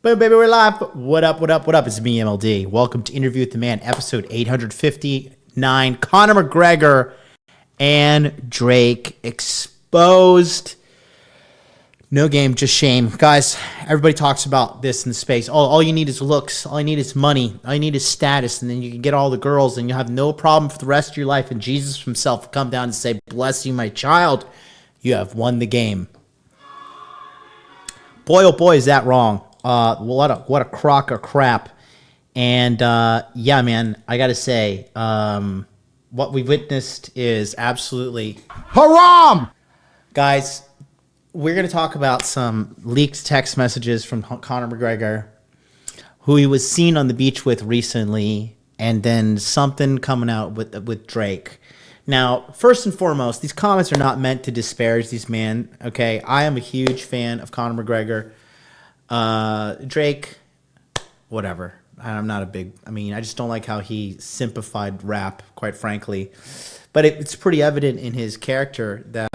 Boom, baby, we're live. What up, what up, what up? It's me, MLD. Welcome to Interview with the Man, episode 859. Conor McGregor and Drake exposed. No game, just shame. Guys, everybody talks about this in the space. All you need is looks. All you need is money. All you need is status. And then you can get all the girls and you'll have no problem for the rest of your life. And Jesus himself will come down and say, bless you, my child. You have won the game. Boy, oh boy, is that wrong. What a crock of crap. And yeah, man, I gotta say, what we witnessed is absolutely haram. Guys, we're gonna talk about some leaked text messages from Conor McGregor, who he was seen on the beach with recently, and then something coming out with Drake. Now, first and foremost, these comments are not meant to disparage these men. Okay, I am a huge fan of Conor McGregor. Drake, whatever. I'm not a big, I just don't like how he simplified rap, quite frankly. But it's pretty evident in his character that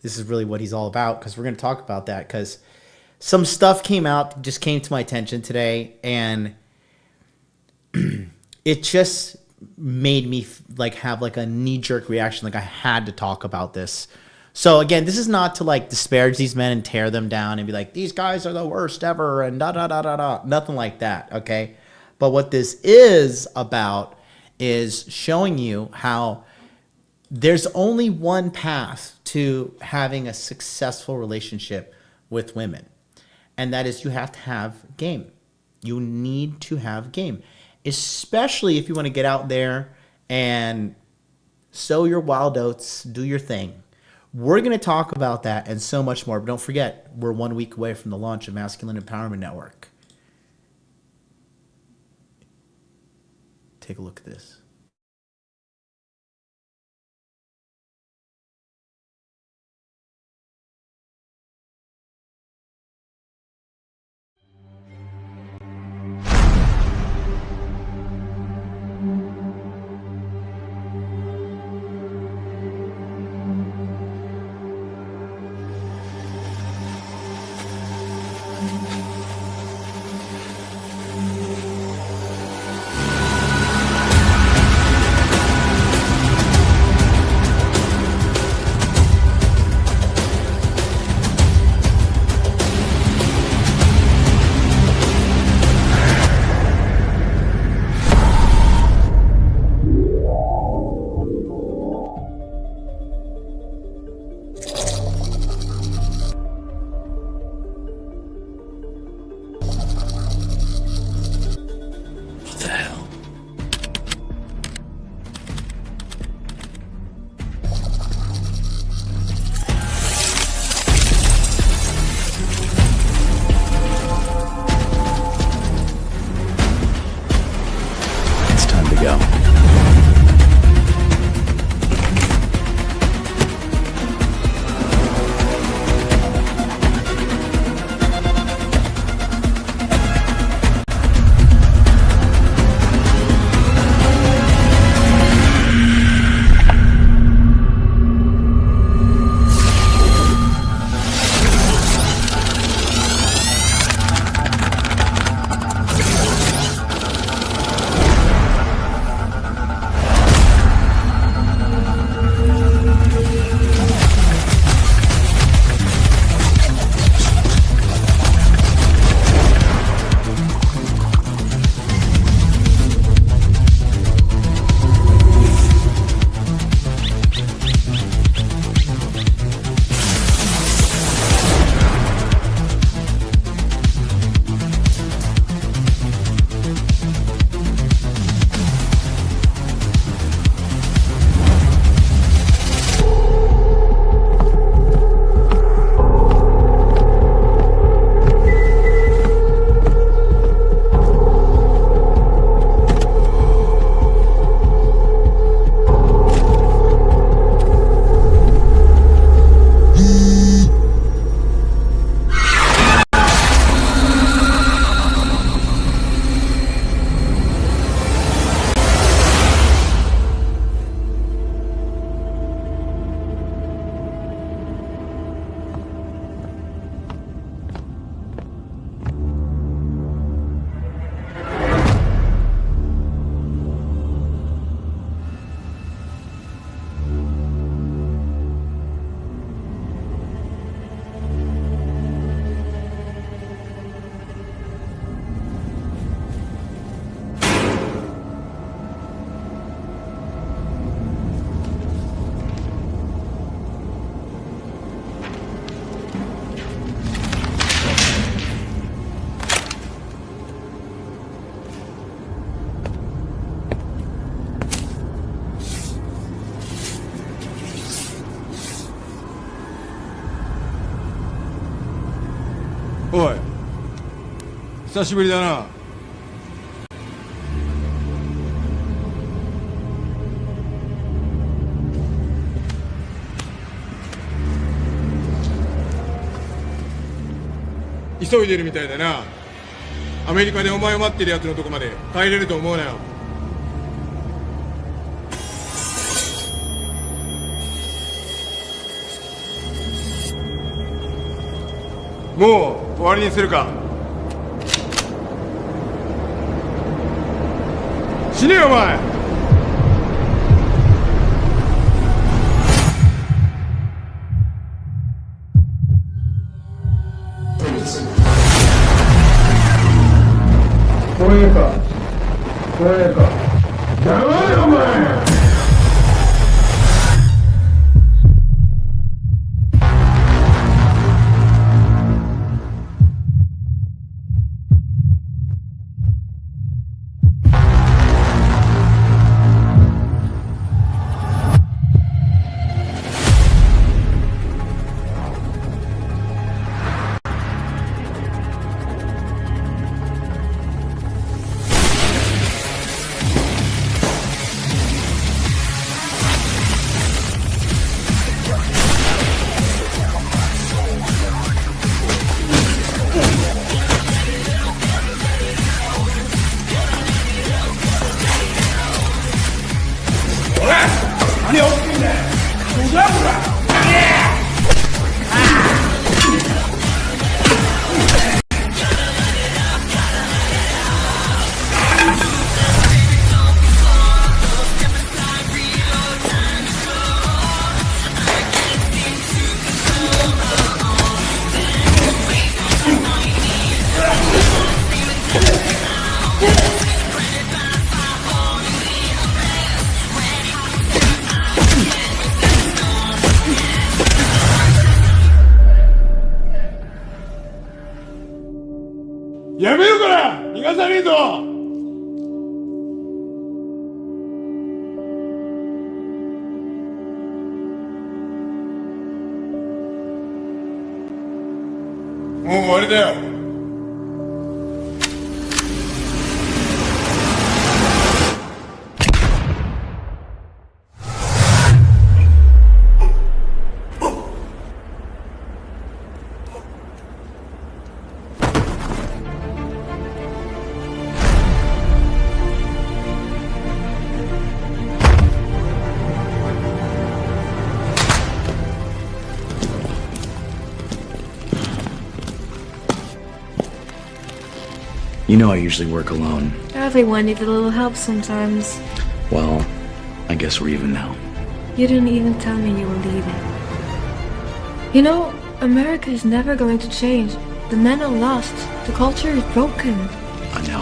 this is really what he's all about, because we're going to talk about that, because some stuff just came to my attention today, and it just made me have a knee-jerk reaction, like I had to talk about this. So again, this is not to disparage these men and tear them down and be like, these guys are the worst ever and da da da da da. Nothing like that, okay? But what this is about is showing you how there's only one path to having a successful relationship with women. And that is you have to have game. You need to have game. Especially if you want to get out there and sow your wild oats, do your thing. We're going to talk about that and so much more. But don't forget, we're 1 week away from the launch of Masculine Empowerment Network. Take a look at this. おい、久しぶりだな。急いでるみたいだな。アメリカでお前を待ってるやつのとこまで帰れると思うなよ。もう終わりにするか。死ねよお前。これかこれか。やばいお前。やめろから逃がさねえぞ。もう終わりだよ。You know I usually work alone. Everyone needs a little help sometimes. Well, I guess we're even now. You didn't even tell me you were leaving. You know, America is never going to change. The men are lost. The culture is broken. I know.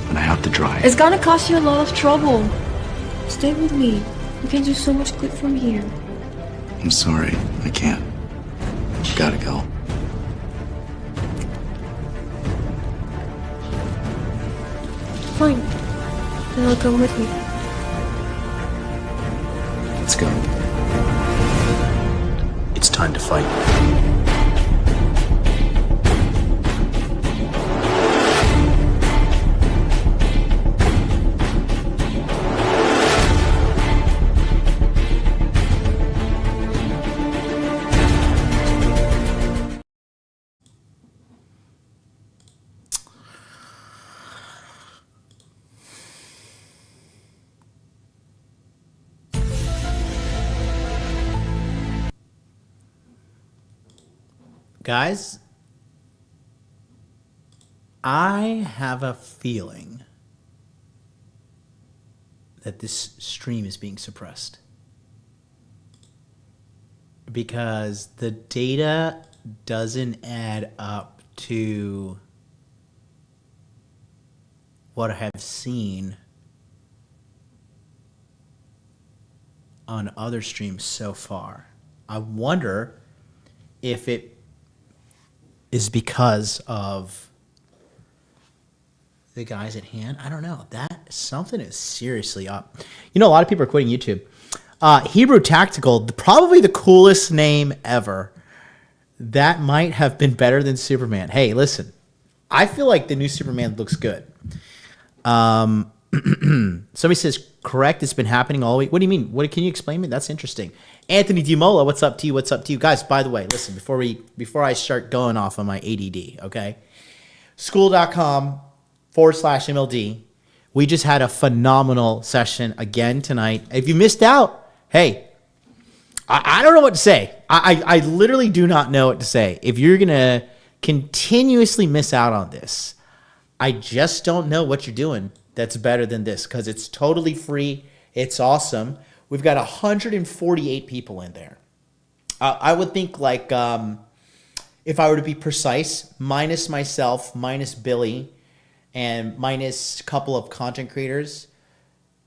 And I have to try. It's gonna cost you a lot of trouble. Stay with me. We can do so much good from here. I'm sorry. I can't. Gotta go. Fine. Then I'll come with you. Let's go. It's time to fight. Guys, I have a feeling that this stream is being suppressed because the data doesn't add up to what I have seen on other streams so far. I wonder if it is because of the guys at hand. I don't know. That something is seriously up. You know, a lot of people are quitting YouTube. Hebrew Tactical, probably the coolest name ever. That might have been better than Superman. Hey, listen, I feel like the new Superman looks good. Somebody says, correct, it's been happening all week. What do you mean? What can you explain me? That's interesting. Anthony DiMola, what's up to you? What's up to you? Guys, by the way, listen, before I start going off on my ADD, okay? Skool.com/MLD. We just had a phenomenal session again tonight. If you missed out, hey, I don't know what to say. I literally do not know what to say. If you're going to continuously miss out on this, I just don't know what you're doing that's better than this, because it's totally free. It's awesome. We've got 148 people in there. I would think, like, if I were to be precise, minus myself, minus Billy, and minus a couple of content creators,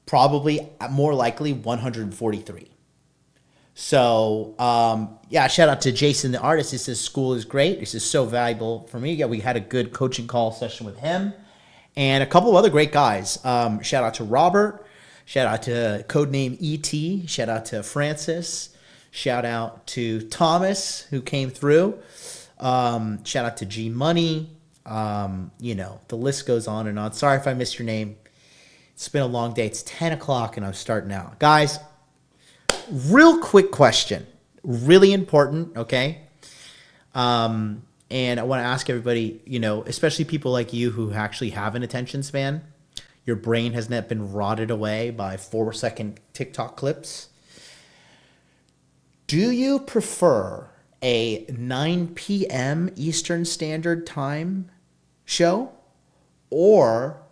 probably more likely 143. So, yeah, shout out to Jason, the artist. He says, Skool is great. This is so valuable for me. Yeah, we had a good coaching call session with him and a couple of other great guys. Shout out to Robert. Shout out to codename ET. Shout out to Francis. Shout out to Thomas, who came through. Shout out to G Money. You know, the list goes on and on. Sorry if I missed your name. It's been a long day. It's 10 o'clock and I'm starting out. Guys, real quick question. Really important, okay? And I want to ask everybody, you know, especially people like you who actually have an attention span. Your brain has not been rotted away by 4-second TikTok clips. Do you prefer a 9 p.m. Eastern Standard Time show, or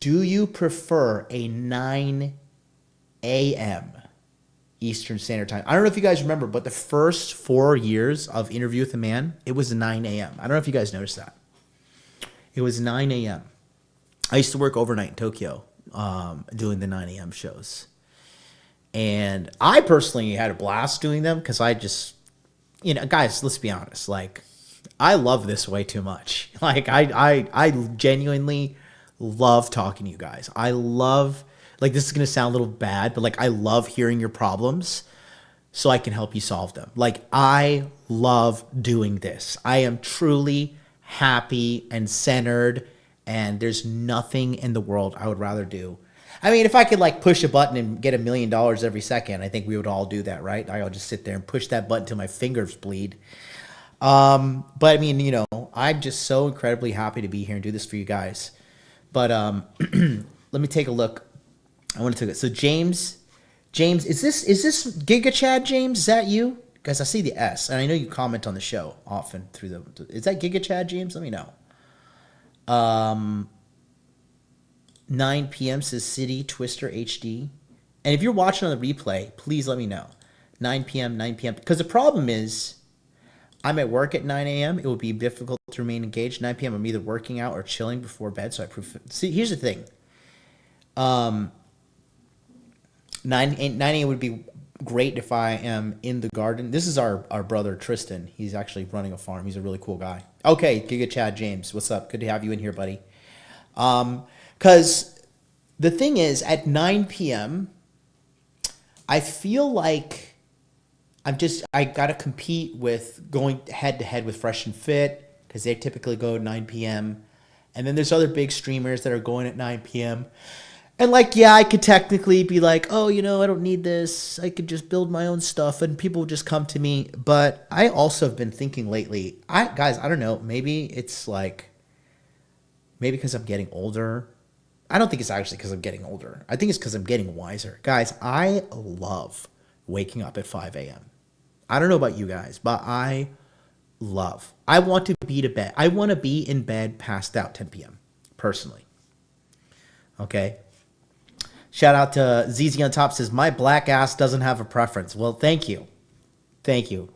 do you prefer a 9 a.m. Eastern Standard Time? I don't know if you guys remember, but the first 4 years of Interview with a Man, it was 9 a.m. I don't know if you guys noticed that. It was 9 a.m. I used to work overnight in Tokyo, doing the 9 a.m. shows. And I personally had a blast doing them because I just, you know, guys, let's be honest. Like, I love this way too much. Like, I genuinely love talking to you guys. I love, like, this is going to sound a little bad, but, like, I love hearing your problems so I can help you solve them. Like, I love doing this. I am truly happy and centered, and there's nothing in the world I would rather do. I mean, if I could, like, push a button and get $1 million every second, I think we would all do that, right? I'll just sit there and push that button till my fingers bleed. But I mean, you know, I'm just so incredibly happy to be here and do this for you guys. But let me take a look. I want to take it. So James, is this Giga Chad James? Is that you? Guys, I see the S, and I know you comment on the show often through the. Is that Giga Chad James? Let me know. 9 p.m. says City Twister HD. And if you're watching on the replay, please let me know. 9 p.m. Because the problem is, I'm at work at 9 a.m. It will be difficult to remain engaged. 9 p.m. I'm either working out or chilling before bed. So I prefer. See, here's the thing. 9 a.m. would be great if I am in the garden. This is our brother Tristan. He's actually running a farm. He's a really cool guy. Okay, Giga Chad James, what's up? Good to have you in here, buddy. Because the thing is, at 9 p.m., I feel like I got to compete with going head to head with Fresh and Fit, because they typically go at 9 p.m. And then there's other big streamers that are going at 9 p.m. And, like, yeah, I could technically be like, oh, you know, I don't need this. I could just build my own stuff and people would just come to me. But I also have been thinking lately, guys, I don't know, maybe it's like, maybe because I'm getting older. I don't think it's actually because I'm getting older. I think it's because I'm getting wiser. Guys, I love waking up at 5 a.m. I don't know about you guys, but I want to be to bed. I want to be in bed passed out 10 p.m. personally. Okay. Shout out to ZZ on top, says, my black ass doesn't have a preference. Well, thank you. Thank you.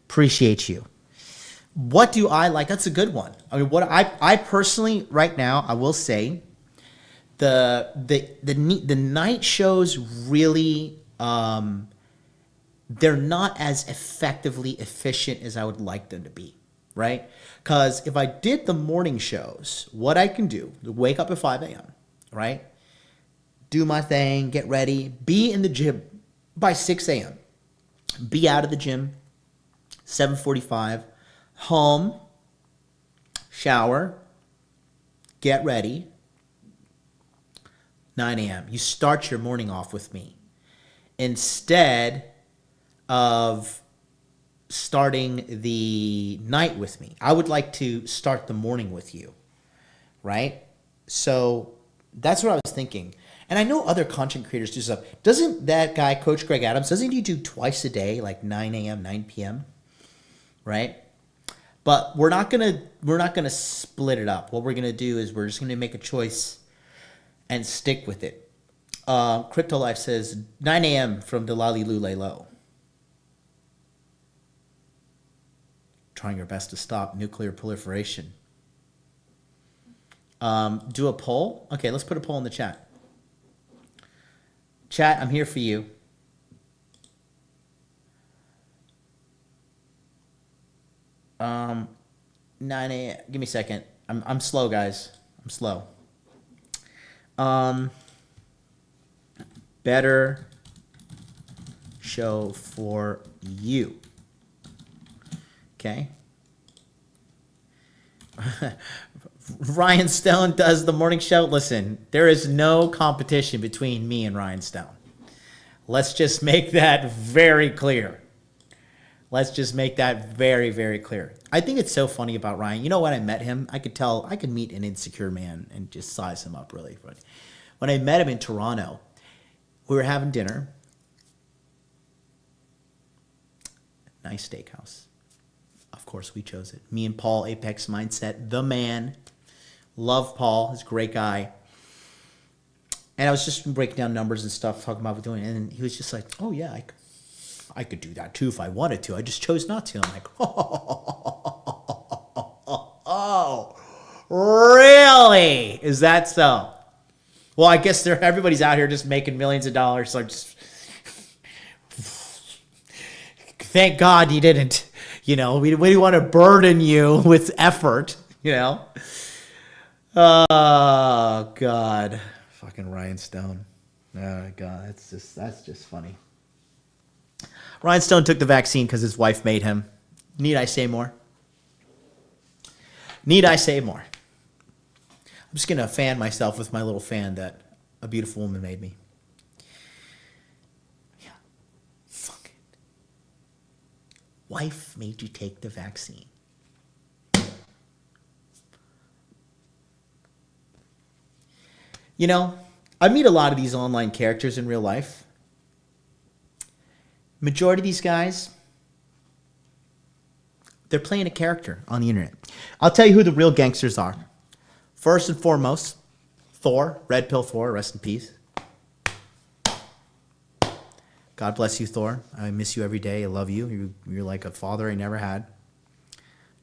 Appreciate you. What do I like? That's a good one. I mean, what I personally, right now, I will say, the night shows really, they're not as effectively efficient as I would like them to be, right? Because if I did the morning shows, what I can do, wake up at 5 a.m., right? Do my thing, get ready, be in the gym by 6 a.m., be out of the gym 7:45, home, shower, get ready. 9 a.m. You start your morning off with me instead of starting the night with me. I would like to start the morning with you, right? So that's what I was thinking. And I know other content creators do stuff. Doesn't that guy, Coach Greg Adams, doesn't he do twice a day, like 9 a.m., 9 p.m., right? But we're not gonna split it up. What we're gonna do is we're just gonna make a choice and stick with it. Crypto Life says 9 a.m. from Delali Lulelo. Trying your best to stop nuclear proliferation. Do a poll? Okay, let's put a poll in the chat. Chat, I'm here for you. Um, 9 a.m. Give me a second. I'm slow, guys. I'm slow. Better show for you. Okay. Ryan Stone does the morning show. Listen, there is no competition between me and Ryan Stone. Let's just make that very clear. Let's just make that very, very clear. I think it's so funny about Ryan. You know, when I met him, I could tell I could meet an insecure man and just size him up really. But when I met him in Toronto, we were having dinner. Nice steakhouse. Of course, we chose it. Me and Paul, Apex Mindset, the man. Love Paul. He's a great guy. And I was just breaking down numbers and stuff, talking about what we're doing. And he was just like, oh, yeah, I could do that too if I wanted to. I just chose not to. I'm like, oh, really? Is that so? Well, I guess everybody's out here just making millions of dollars. So just thank God you didn't. You know, we didn't want to burden you with effort, you know. Oh, God. Fucking Ryan Stone. Oh, God. That's just funny. Ryan Stone took the vaccine because his wife made him. Need I say more? Need I say more? I'm just going to fan myself with my little fan that a beautiful woman made me. Yeah. Fuck it. Wife made you take the vaccine. You know, I meet a lot of these online characters in real life. Majority of these guys, they're playing a character on the internet. I'll tell you who the real gangsters are. First and foremost, Thor, Red Pill Thor, rest in peace. God bless you, Thor. I miss you every day. I love you. You're like a father I never had.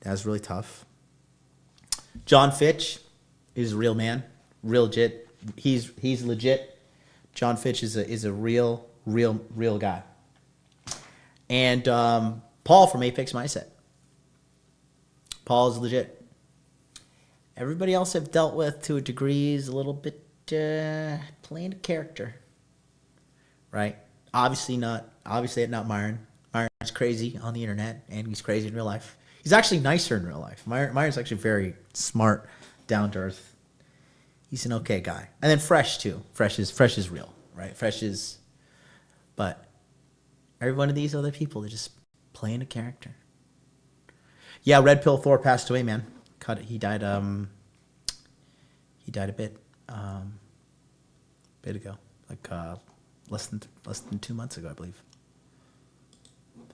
That was really tough. John Fitch is a real man, real legit. He's legit. John Fitch is a real guy. And Paul from Apex Mindset. Paul is legit. Everybody else I've dealt with to a degree is a little bit playing a character, right? Obviously not Myron. Myron's crazy on the internet, and he's crazy in real life. He's actually nicer in real life. Myron's actually very smart, down to earth. He's an okay guy. And then Fresh too. Fresh is real, right? But every one of these other people, they're just playing a character. Yeah, Red Pill Thor passed away, man. He died a bit ago. Like less than 2 months ago, I believe.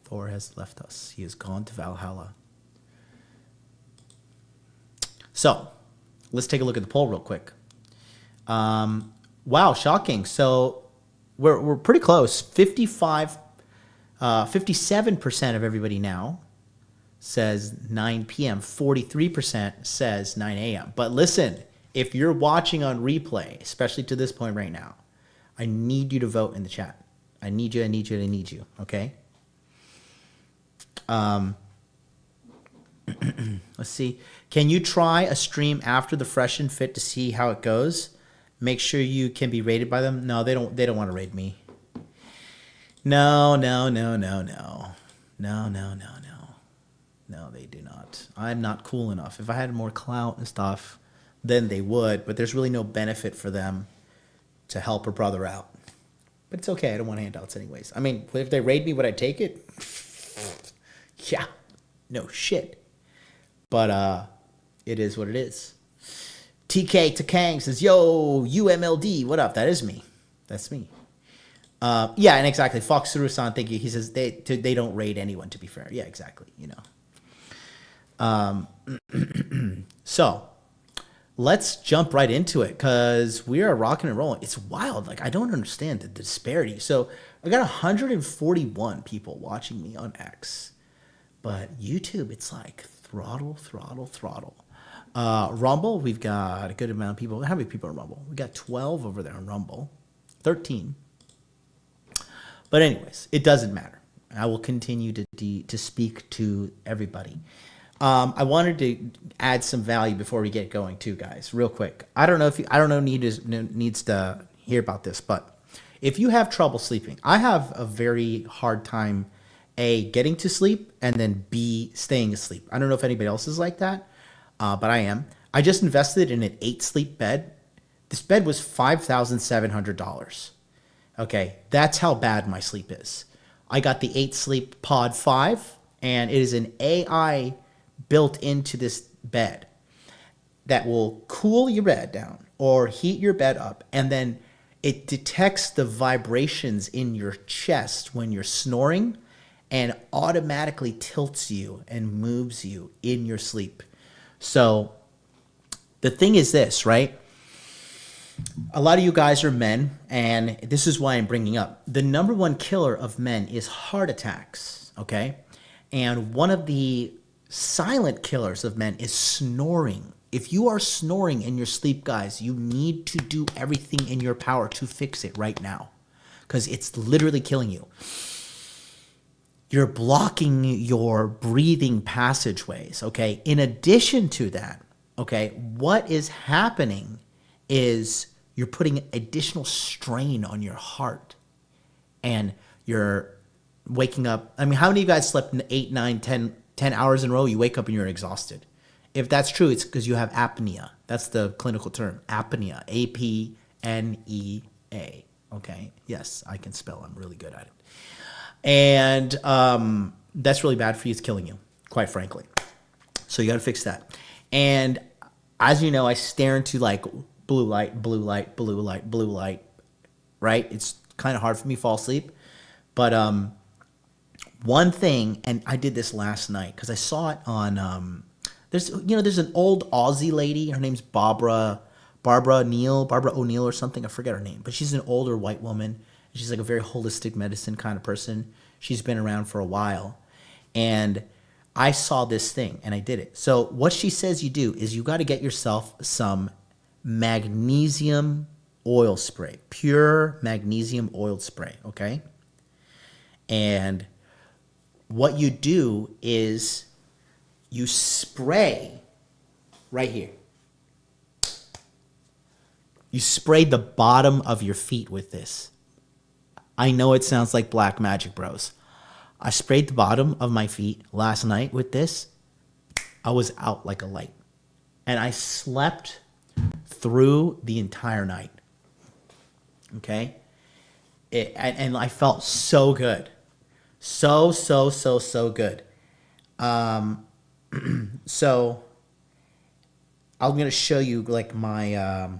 Thor has left us. He has gone to Valhalla. So, let's take a look at the poll real quick. Wow, shocking. So we're pretty close. 57% of everybody now says 9 p.m. 43% says 9 a.m. But listen, if you're watching on replay, especially to this point right now, I need you to vote in the chat. I need you. Okay? Let's see. Can you try a stream after the Fresh and Fit to see how it goes? Make sure you can be rated by them. No, they don't want to rate me. No. No, they do not. I'm not cool enough. If I had more clout and stuff, then they would, but there's really no benefit for them to help a brother out. But it's okay. I don't want handouts anyways. I mean, if they raid me, would I take it? Yeah. No shit. But it is what it is. TK Takang says, yo, UMLD, what up? That is me. That's me. Yeah, and exactly. Fox Suru-san, thank you. He says they don't raid anyone, to be fair. Yeah, exactly. You know. So let's jump right into it because we are rocking and rolling. It's wild. Like, I don't understand the disparity. So I got 141 people watching me on X, but YouTube, it's like throttle. Rumble, we've got a good amount of people. How many people on Rumble? We got 12 over there on Rumble, 13. But anyways, it doesn't matter. I will continue to speak to everybody. I wanted to add some value before we get going too, guys, real quick. I don't know needs to hear about this, but if you have trouble sleeping, I have a very hard time, A, getting to sleep, and then B, staying asleep. I don't know if anybody else is like that, but I am. I just invested in an 8-sleep bed. This bed was $5,700. Okay, that's how bad my sleep is. I got the 8-sleep Pod 5, and it is an AI built into this bed that will cool your bed down or heat your bed up, and then it detects the vibrations in your chest when you're snoring and automatically tilts you and moves you in your sleep. So the thing is this, right? A lot of you guys are men, and this is why I'm bringing up. The number one killer of men is heart attacks, okay? And one of the silent killers of men is snoring. If you are snoring in your sleep, guys, you need to do everything in your power to fix it right now because it's literally killing you. You're blocking your breathing passageways, okay? In addition to that, okay, what is happening is you're putting additional strain on your heart and you're waking up. I mean, how many of you guys slept 8, 9, 10 hours in a row? You wake up and you're exhausted. If that's true, it's because you have apnea. That's the clinical term, apnea, A-P-N-E-A, okay? Yes, I can spell. I'm really good at it. And that's really bad for you. It's killing you, quite frankly. So you got to fix that. And as you know, I stare into like blue light, right? It's kind of hard for me to fall asleep. But one thing, and I did this last night because I saw it on, there's an old Aussie lady. Her name's Barbara O'Neill or something. I forget her name, but she's an older white woman. She's like a very holistic medicine kind of person. She's been around for a while. And I saw this thing and I did it. So what she says you do is you got to get yourself some magnesium oil spray, pure magnesium oil spray, okay? And what you do is you spray right here. You spray the bottom of your feet with this. I know it sounds like black magic, bros. I sprayed the bottom of my feet last night with this. I was out like a light. And I slept through the entire night. Okay? And I felt so good. So good. So I'm going to show you like my...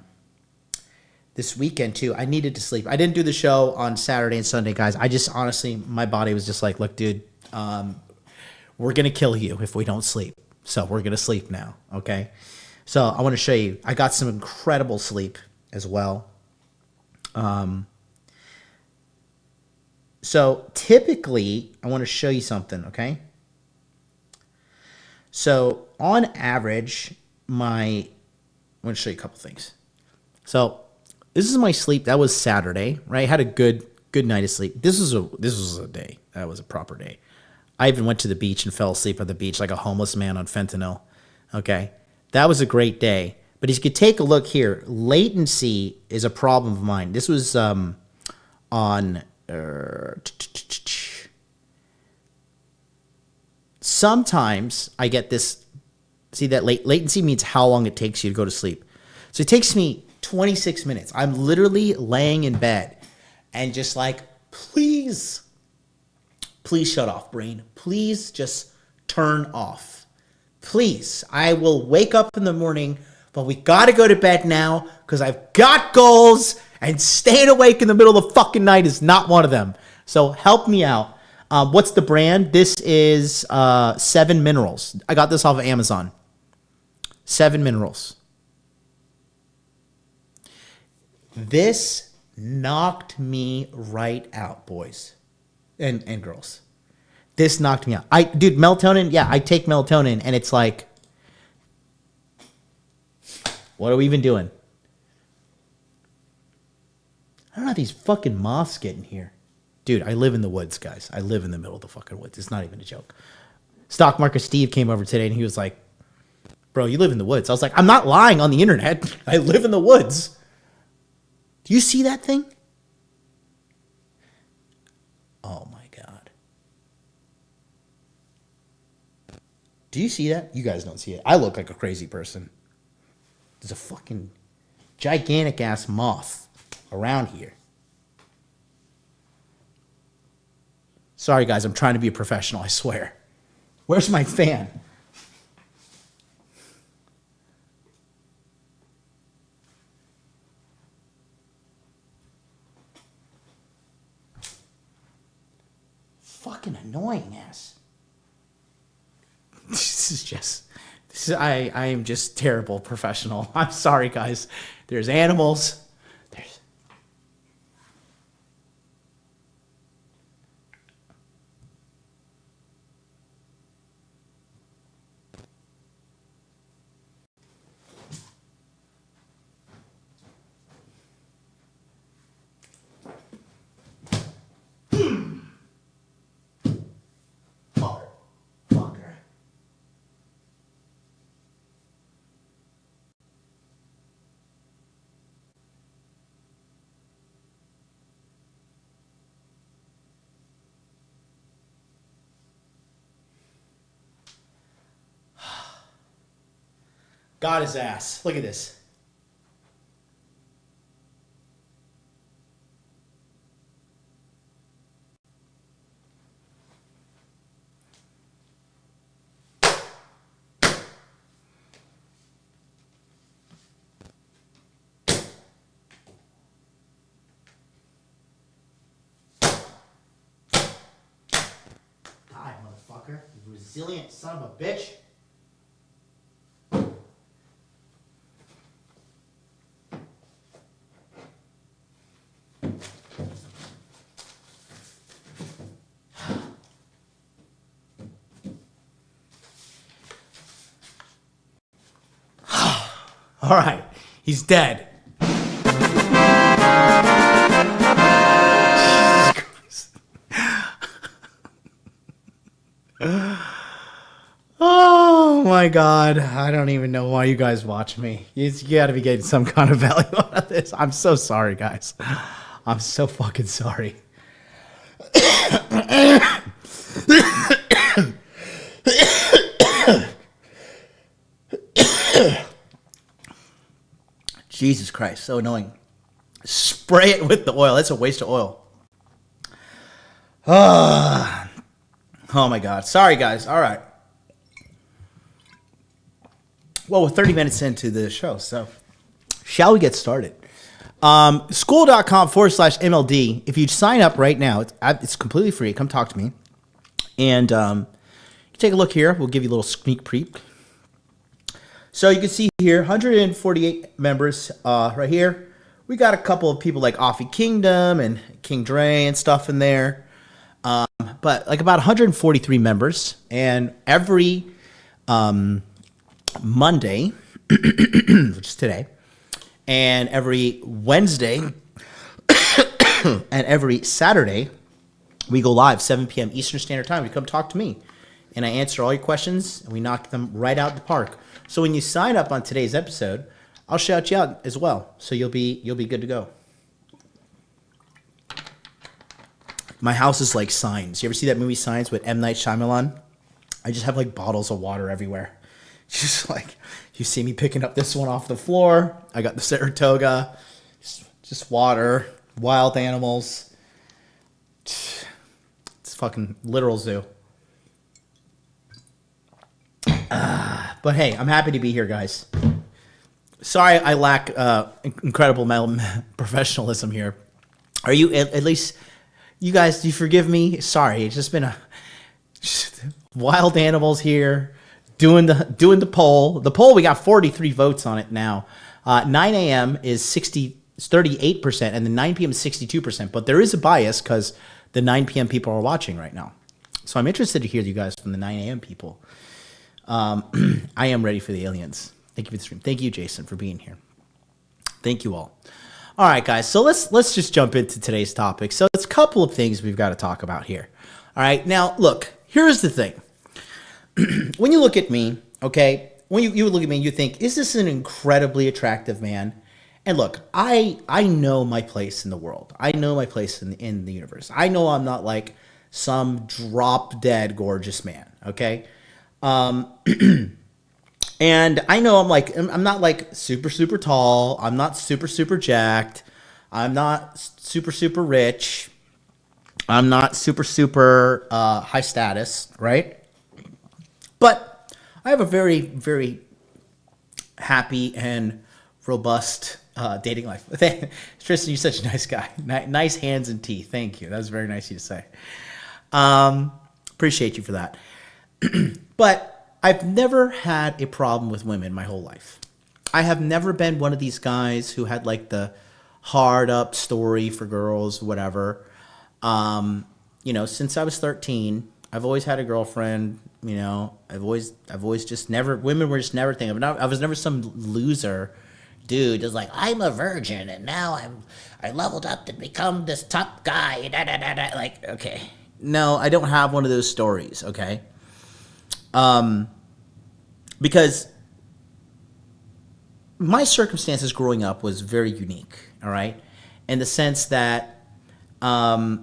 this weekend too, I needed to sleep. I didn't do the show on Saturday and Sunday, guys. I just honestly, my body was just like, look, dude, we're going to kill you if we don't sleep. So we're going to sleep now. Okay. So I want to show you, I got some incredible sleep as well. So typically I want to show you something. Okay. So on average, I want to show you a couple things. So this is my sleep. That was Saturday, right? I had a good night of sleep. This was a day. That was a proper day. I even went to the beach and fell asleep at the beach like a homeless man on fentanyl. Okay. That was a great day. But as you could take a look here, latency is a problem of mine. This was on sometimes I get this. See, that latency means how long it takes you to go to sleep. So it takes me 26 minutes. I'm literally laying in bed and just like, please shut off, brain. Please just turn off. Please. I will wake up in the morning, but we got to go to bed now because I've got goals, and staying awake in the middle of the fucking night is not one of them. So help me out. What's the brand? This is 7 Minerals. I got this off of Amazon. 7 Minerals. This knocked me right out, boys and girls. This knocked me out. Dude, melatonin, yeah, I take melatonin, and it's like, what are we even doing? I don't know how these fucking moths get in here. Dude, I live in the woods, guys. I live in the middle of the fucking woods. It's not even a joke. Stock Market Steve came over today, and he was like, bro, you live in the woods. I was like, I'm not lying on the internet. I live in the woods. Do you see that thing? Oh, my God. Do you see that? You guys don't see it. I look like a crazy person. There's a fucking gigantic-ass moth around here. Sorry, guys. I'm trying to be a professional, I swear. Where's my fan? Fucking annoying ass. I am just terrible professional. I'm sorry, guys. There's animals. Got his ass. Look at this. Die, motherfucker. You resilient son of a bitch. All right, he's dead. Oh my God, I don't even know why you guys watch me. You got to be getting some kind of value out of this. I'm so sorry, guys. I'm so fucking sorry. Jesus Christ, so annoying. Spray it with the oil. That's a waste of oil. Oh my God. Sorry, guys. All right. Well, we're 30 minutes into the show, so shall we get started? Skool.com/MLD. If you sign up right now, it's completely free. Come talk to me. And you take a look here. We'll give you a little sneak peek. So you can see here, 148 members right here. We got a couple of people like Offie Kingdom and King Dre and stuff in there. But like about 143 members. And every Monday, which is today, and every Wednesday, and every Saturday, we go live 7 p.m. Eastern Standard Time. You come talk to me. And I answer all your questions, and we knock them right out the park. So when you sign up on today's episode, I'll shout you out as well. So you'll be good to go. My house is like Signs. You ever see that movie Signs with M. Night Shyamalan? I just have like bottles of water everywhere. Just like you see me picking up this one off the floor. I got the Saratoga, just water, wild animals. It's fucking literal zoo. But hey, I'm happy to be here, guys. Sorry, I lack incredible professionalism here. Are you at least, you guys? Do you forgive me? Sorry, it's just been wild animals here. Doing the poll. The poll, we got 43 votes on it now. 9 a.m. is 38%, and the 9 p.m. is 62%. But there is a bias because the 9 p.m. people are watching right now. So I'm interested to hear you guys from the 9 a.m. people. I am ready for the aliens. Thank you for the stream. Thank you, Jason, for being here. Thank you all. All right, guys. So let's just jump into today's topic. So it's a couple of things we've got to talk about here. All right. Now, look. Here's the thing. When you look at me, okay, when you look at me and you think, is this an incredibly attractive man? And look, I know my place in the world. I know my place in the universe. I know I'm not like some drop dead gorgeous man, okay? And I know I'm not like super tall. I'm not super jacked. I'm not super rich. I'm not super high status, right? But I have a very, very happy and robust dating life. Tristan, you're such a nice guy. Nice hands and teeth. Thank you. That was very nice of you to say. Appreciate you for that. But I've never had a problem with women my whole life. I have never been one of these guys who had like the hard up story for girls, whatever. Since I was 13, I've always had a girlfriend. I've always just never, women were just never thinking. I was never some loser dude just like, I'm a virgin and now I leveled up to become this top guy. Like, okay. No, I don't have one of those stories, okay? Because my circumstances growing up was very unique, all right? In the sense that, I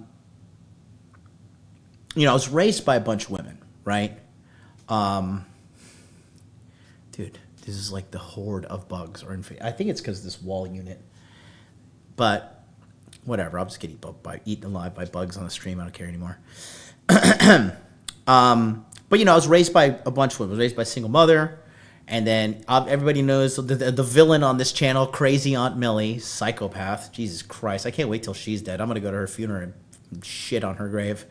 was raised by a bunch of women, right? Dude, this is like the horde of bugs. I think it's because of this wall unit. But whatever, I'll just get eaten alive by bugs on the stream. I don't care anymore. But I was raised by a bunch of women. I was raised by a single mother. And then everybody knows the villain on this channel, Crazy Aunt Millie, psychopath. Jesus Christ, I can't wait till she's dead. I'm going to go to her funeral and shit on her grave.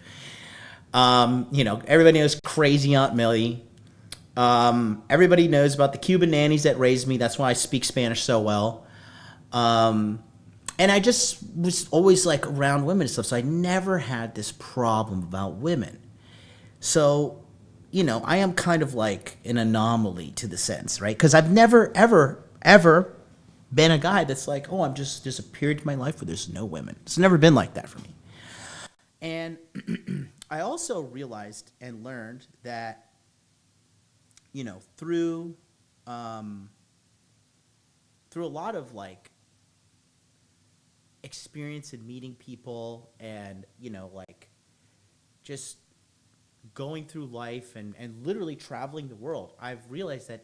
Everybody knows Crazy Aunt Millie. Everybody knows about the Cuban nannies that raised me. That's why I speak Spanish so well. And I just was always like around women and stuff. So I never had this problem about women. So, I am kind of like an anomaly to the sense, right? Because I've never, ever been a guy that's like, oh, there's a period in my life where there's no women. It's never been like that for me. And I also realized and learned that, through a lot of like experience in meeting people and, just going through life and literally traveling the world, I've realized that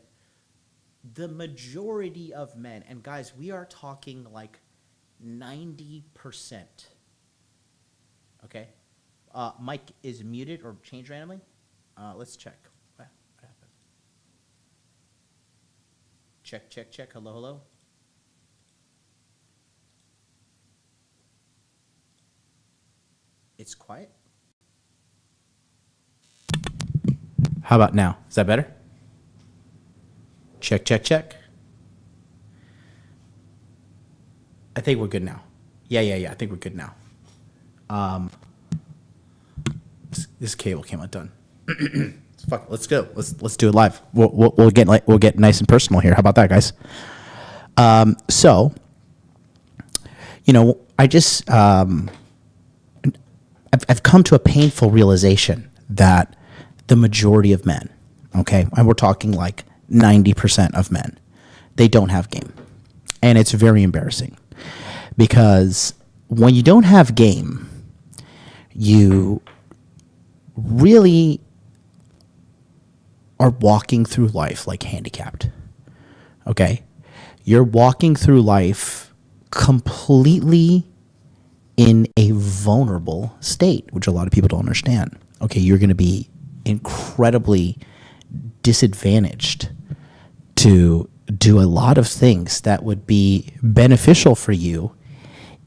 the majority of men, and guys, we are talking like 90%. Okay? Mic is muted or changed randomly. Let's check. What happened? Check. Hello. It's quiet. How about now? Is that better? Check. I think we're good now. Yeah. I think we're good now. This cable came undone. Fuck it, let's go. Let's do it live. We'll get nice and personal here. How about that, guys? I just I've come to a painful realization that the majority of men, okay, and we're talking like 90% of men, they don't have game, and it's very embarrassing because when you don't have game, you really are walking through life like handicapped. Okay? You're walking through life completely in a vulnerable state, which a lot of people don't understand. Okay, you're going to be incredibly disadvantaged to do a lot of things that would be beneficial for you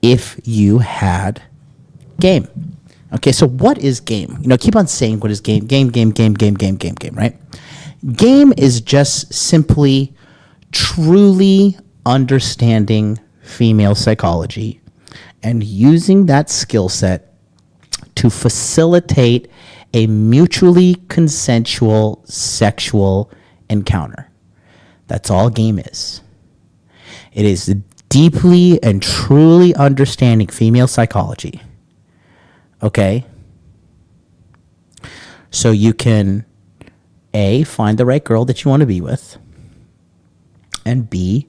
if you had game. Okay, so what is game? Keep on saying what is game. Game, right? Game is just simply truly understanding female psychology and using that skill set to facilitate a mutually consensual sexual encounter. That's all game is. It is deeply and truly understanding female psychology. Okay? So you can, A, find the right girl that you want to be with, and B,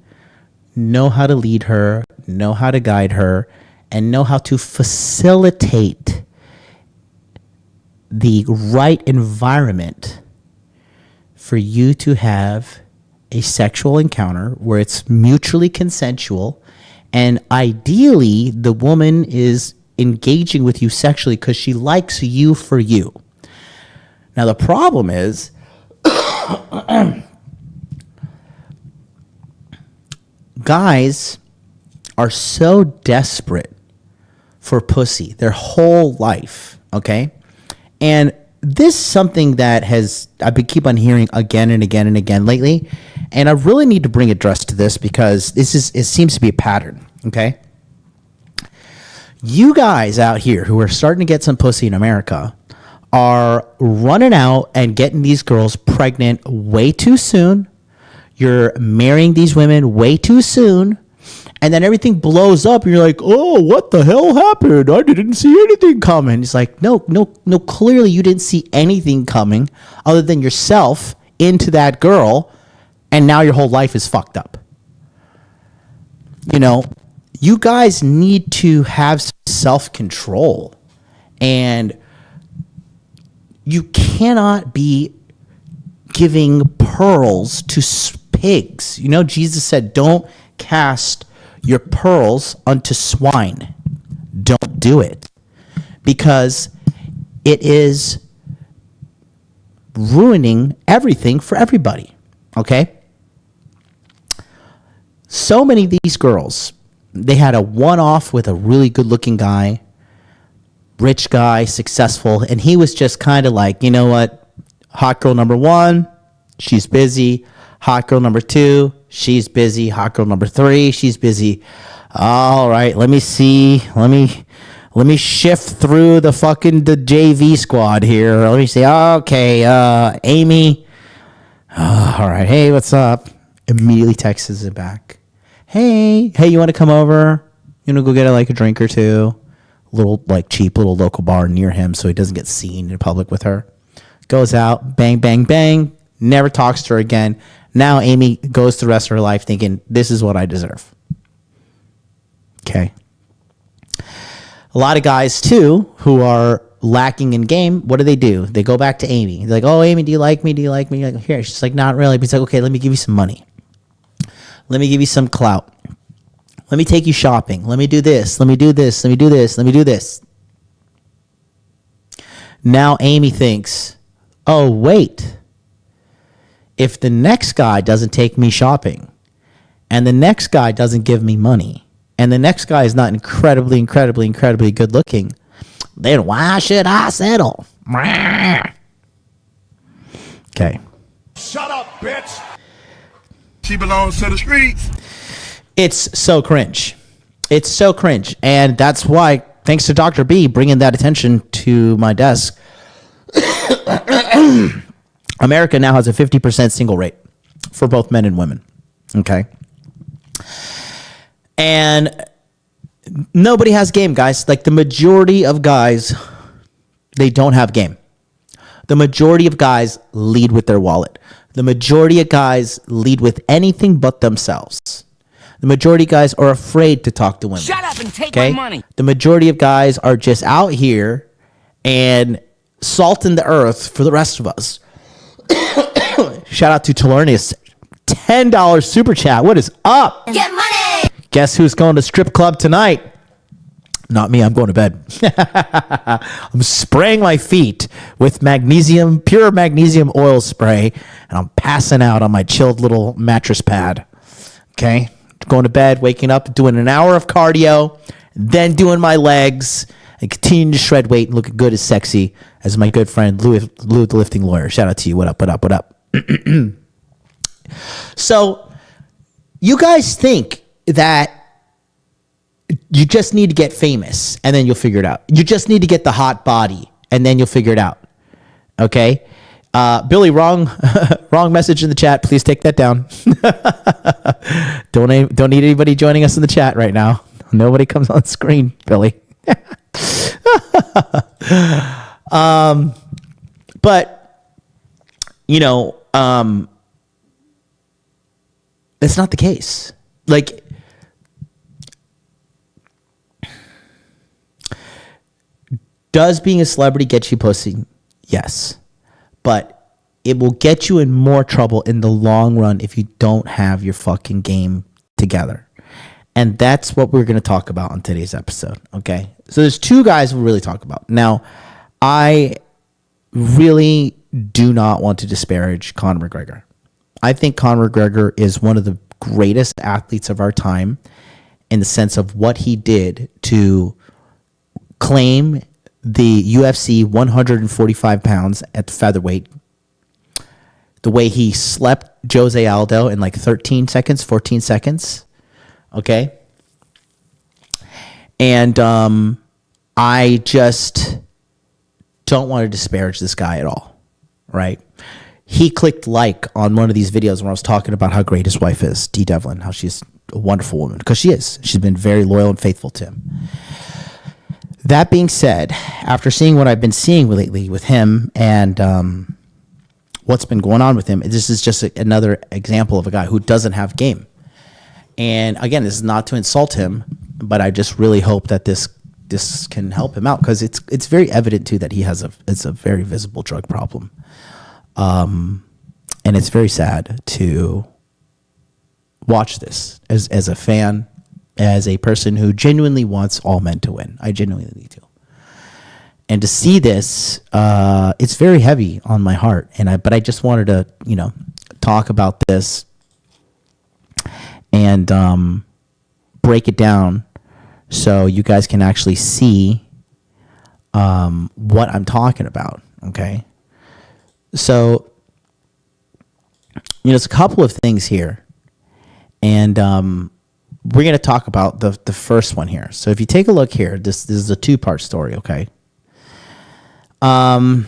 know how to lead her, know how to guide her, and know how to facilitate the right environment for you to have a sexual encounter where it's mutually consensual, and ideally the woman is engaging with you sexually because she likes you for you. Now the problem is guys are so desperate for pussy their whole life, okay? And this is something that I've been keep on hearing again and again and again lately, and I really need to bring address to this because it seems to be a pattern, okay? You guys out here who are starting to get some pussy in America are running out and getting these girls pregnant way too soon. You're marrying these women way too soon. And then everything blows up and you're like, oh, what the hell happened? I didn't see anything coming. It's like, no, clearly you didn't see anything coming other than yourself into that girl. And now your whole life is fucked up. You guys need to have self-control. And you cannot be giving pearls to pigs. Jesus said, don't cast your pearls unto swine. Don't do it. Because it is ruining everything for everybody. Okay? So many of these girls, they had a one-off with a really good-looking guy, rich guy, successful, and he was just kind of like, you know what? Hot girl number 1, she's busy. Hot girl number 2, she's busy. Hot girl number 3, she's busy. All right, let me see. Let me shift through the JV squad here. Let me see. Okay, Amy. All right, hey, what's up? Immediately texts it back. Hey, you want to come over? You want to go get a drink or two? Little cheap little local bar near him so he doesn't get seen in public with her. Goes out, bang, bang, bang. Never talks to her again. Now Amy goes the rest of her life thinking, this is what I deserve. Okay. A lot of guys, too, who are lacking in game, what do? They go back to Amy. They're like, oh, Amy, do you like me? Like, here. She's like, not really. But he's like, okay, let me give you some money. Let me give you some clout. Let me take you shopping. Let me do this. Let me do this. Let me do this. Let me do this. Now Amy thinks, oh, wait. If the next guy doesn't take me shopping, and the next guy doesn't give me money, and the next guy is not incredibly good looking, then why should I settle? Okay. Shut up, bitch. She belongs to the streets. It's so cringe. It's so cringe. And that's why, thanks to Dr. B bringing that attention to my desk, America now has a 50% single rate for both men and women. Okay. And nobody has game, guys. The majority of guys, they don't have game. The majority of guys lead with their wallet. The majority of guys lead with anything but themselves. The majority of guys are afraid to talk to women. Shut up and take my money. The majority of guys are just out here and salting the earth for the rest of us. Shout out to Talernius. $10 super chat. What is up? Get money. Guess who's going to strip club tonight? Not me. I'm going to bed. I'm spraying my feet with magnesium, pure magnesium oil spray, and I'm passing out on my chilled little mattress pad. Okay? Going to bed, waking up, doing an hour of cardio, then doing my legs, and continuing to shred weight and looking good as sexy as my good friend Lou the lifting lawyer. Shout out to you. What up, what up, what up? So, you guys think that you just need to get famous and then you'll figure it out. You just need to get the hot body and then you'll figure it out. Okay? Billy, wrong message in the chat. Please take that down. Don't need anybody joining us in the chat right now. Nobody comes on screen, Billy. But, you know, it's not the case. Like, does being a celebrity get you pussy? Yes. But it will get you in more trouble in the long run if you don't have your fucking game together. And that's what we're going to talk about on today's episode, okay? So there's two guys we'll really talk about. Now, I really do not want to disparage Conor McGregor. I think Conor McGregor is one of the greatest athletes of our time in the sense of what he did to claim the UFC 145 pounds at featherweight. The way he slept Jose Aldo in like 13 seconds, 14 seconds. Okay? And I just don't want to disparage this guy at all. Right? He clicked like on one of these videos where I was talking about how great his wife is, Dee Devlin, how she's a wonderful woman. Because she is. She's been very loyal and faithful to him. That being said, after seeing what I've been seeing lately with him and what's been going on with him, this is just another example of a guy who doesn't have game. And again, this is not to insult him, but I just really hope that this can help him out because it's very evident too that he has a very visible drug problem. And it's very sad to watch this as a fan, as a person who genuinely wants all men to win. I genuinely do. And to see this, it's very heavy on my heart. But I just wanted to, talk about this and break it down so you guys can actually see what I'm talking about. Okay. So, there's a couple of things here. And we're going to talk about the first one here. So if you take a look here, this is a two-part story, okay? Gordon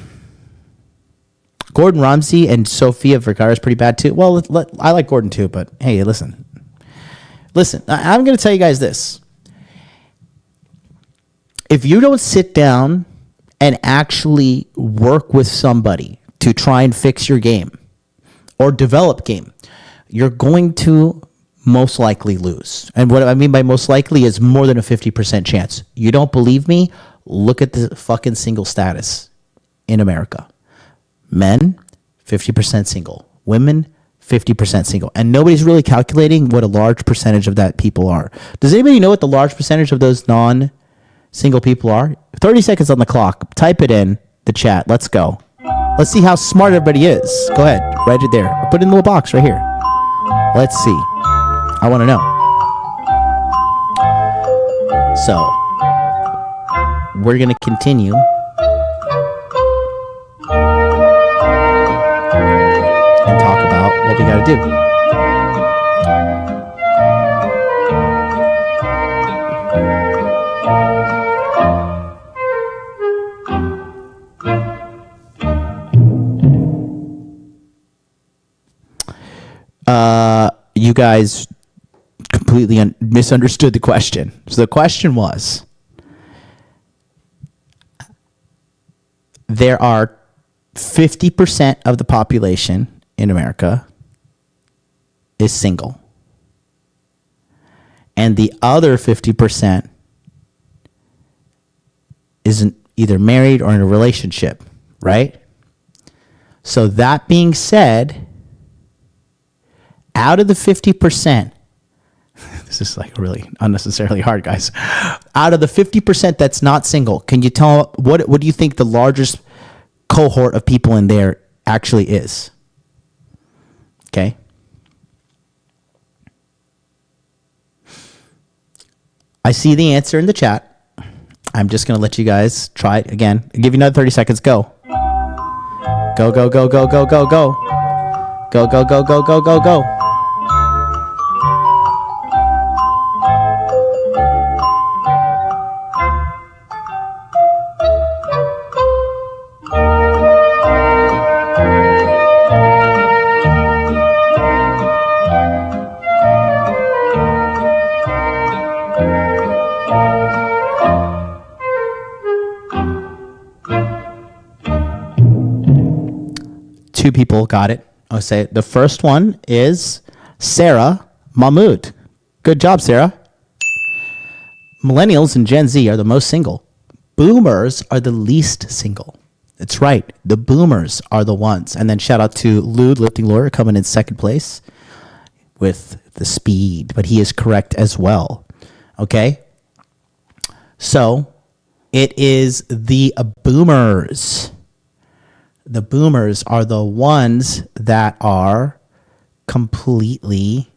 Ramsay and Sofia Vergara is pretty bad too. Well, I like Gordon too, but hey, listen. I'm going to tell you guys this. If you don't sit down and actually work with somebody to try and fix your game or develop game, you're going to most likely lose. And what I mean by most likely is more than a 50% chance. You don't believe me? Look at the fucking single status in America. Men, 50% single. Women, 50% single. And nobody's really calculating what a large percentage of that people are. Does anybody know what the large percentage of those non-single people are? 30 seconds on the clock. Type it in the chat. Let's go. Let's see how smart everybody is. Go ahead. Write it there. Put it in the little box right here. Let's see. I want to know. So, we're going to continue. And talk about what we got to do. You guys completely misunderstood the question. So the question was, there are 50% of the population in America is single. And the other 50% isn't either married or in a relationship, right? So that being said, out of the 50%, this is like really unnecessarily hard, guys. Out of the 50% that's not single, can you tell what do you think the largest cohort of people in there actually is? Okay. I see the answer in the chat. I'm just going to let you guys try it again. I'll give you another 30 seconds. Go. Go, go, go, go, go, go, go. Go, go, go, go, go, go, go. Two people got it. I'll say it. The first one is Sarah Mahmood. Good job, Sarah. Millennials and Gen Z are the most single. Boomers are the least single. That's right. The boomers are the ones. And then shout out to Lude, lifting lawyer, coming in second place with the speed. But he is correct as well. Okay? So it is the boomers. The boomers are the ones that are completely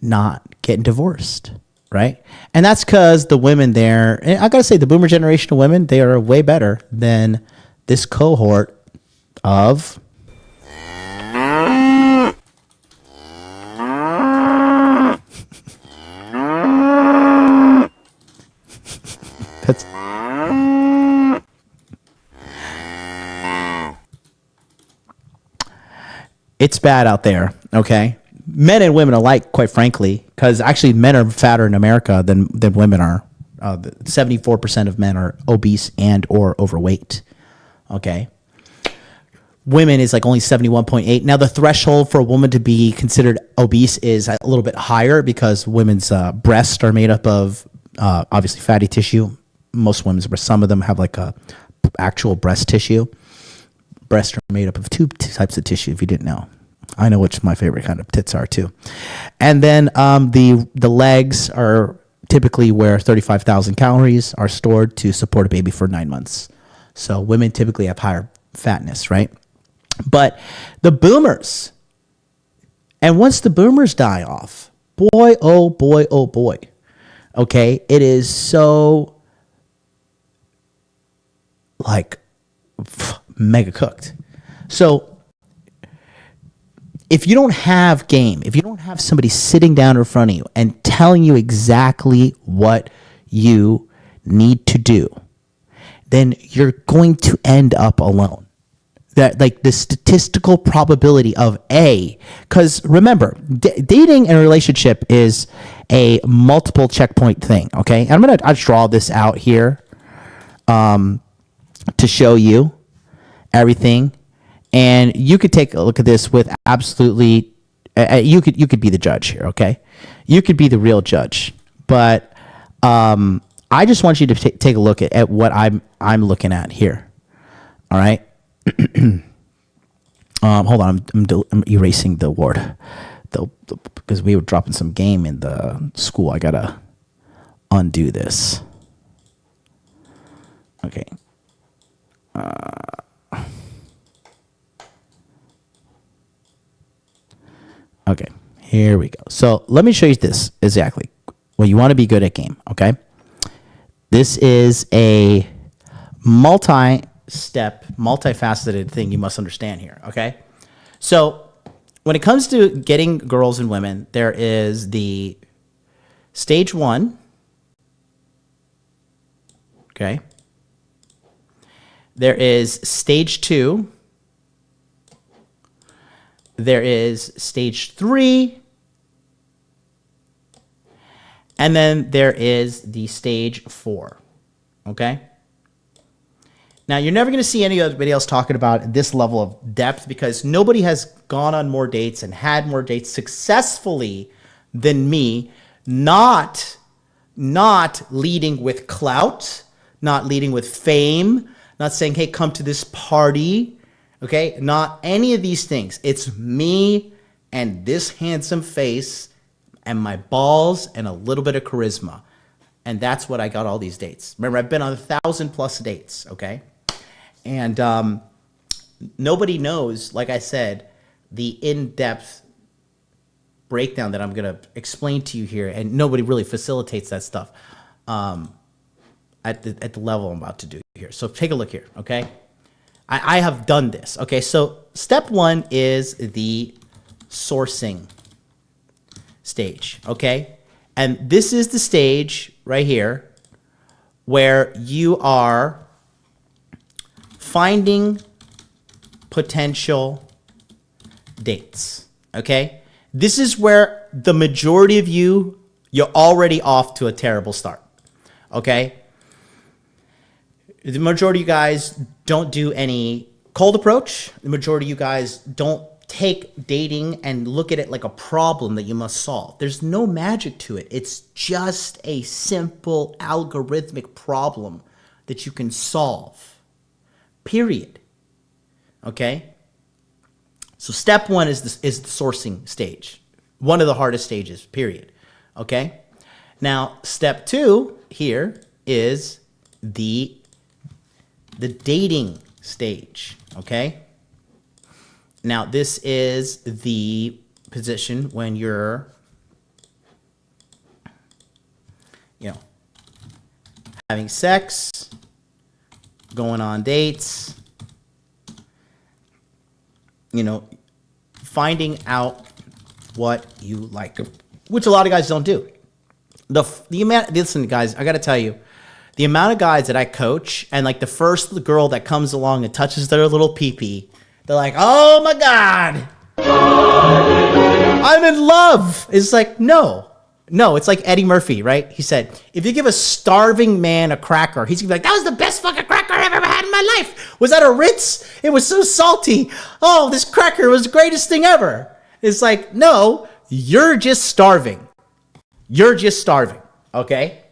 not getting divorced, right? And that's because the women there, and I got to say, the boomer generation of women, they are way better than this cohort of that's it's bad out there, okay? Men and women alike, quite frankly, because actually men are fatter in America than women are. 74% of men are obese and or overweight, okay? Women is like only 71.8. Now, the threshold for a woman to be considered obese is a little bit higher because women's breasts are made up of, obviously, fatty tissue. Most women's breasts, some of them have like a actual breast tissue. Breasts are made up of two types of tissue, if you didn't know. I know which my favorite kind of tits are, too. And then the legs are typically where 35,000 calories are stored to support a baby for 9 months. So women typically have higher fatness, right? But the boomers, and once the boomers die off, boy, oh boy, oh boy, okay, it is so like mega cooked. So if you don't have game, if you don't have somebody sitting down in front of you and telling you exactly what you need to do, then you're going to end up alone. That like the statistical probability of because remember, dating and a relationship is a multiple checkpoint thing. Okay, and I'll draw this out here to show you everything, and you could take a look at this with absolutely. You could be the judge here. Okay, you could be the real judge, but I just want you to take a look at what I'm looking at here. All right. Hold on, I'm erasing the word, because we were dropping some game in the school. I gotta undo this. Okay. Okay, here we go. So let me show you this exactly. Well, you want to be good at game, okay? This is a multi-step, multifaceted thing you must understand here, okay? So when it comes to getting girls and women, there is the stage 1, okay? There is stage 2. There is stage 3. And then there is the stage 4, okay? Now, you're never going to see anybody else talking about this level of depth because nobody has gone on more dates and had more dates successfully than me, not leading with clout, not leading with fame, not saying, hey, come to this party, Okay? Not any of these things. It's me and this handsome face and my balls and a little bit of charisma. And that's what I got all these dates. Remember, I've been on 1,000+ dates, okay? And nobody knows, like I said, the in-depth breakdown that I'm going to explain to you here, and nobody really facilitates that stuff at the level I'm about to do here. So take a look here, okay? I have done this, okay? So step 1 is the sourcing stage, okay? And this is the stage right here where you are finding potential dates, okay? This is where the majority of you're already off to a terrible start, okay? The majority of you guys don't do any cold approach. The majority of you guys don't take dating and look at it like a problem that you must solve. There's no magic to it. It's just a simple algorithmic problem that you can solve, period. Okay? So step 1 is the sourcing stage. One of the hardest stages, period. Okay? Now, step 2 here is the dating stage. Okay? Now, this is the position when you're, having sex, going on dates, finding out what you like, which a lot of guys don't do. Listen, guys, I got to tell you, the amount of guys that I coach, and like the first girl that comes along and touches their little pee-pee, they're like, oh my God, I'm in love. It's like, no, it's like Eddie Murphy, right? He said, if you give a starving man a cracker, he's gonna be like, that was the best fucking cracker I've ever had in my life. Was that a Ritz? It was so salty. Oh, this cracker was the greatest thing ever. It's like, no, you're just starving. You're just starving, okay?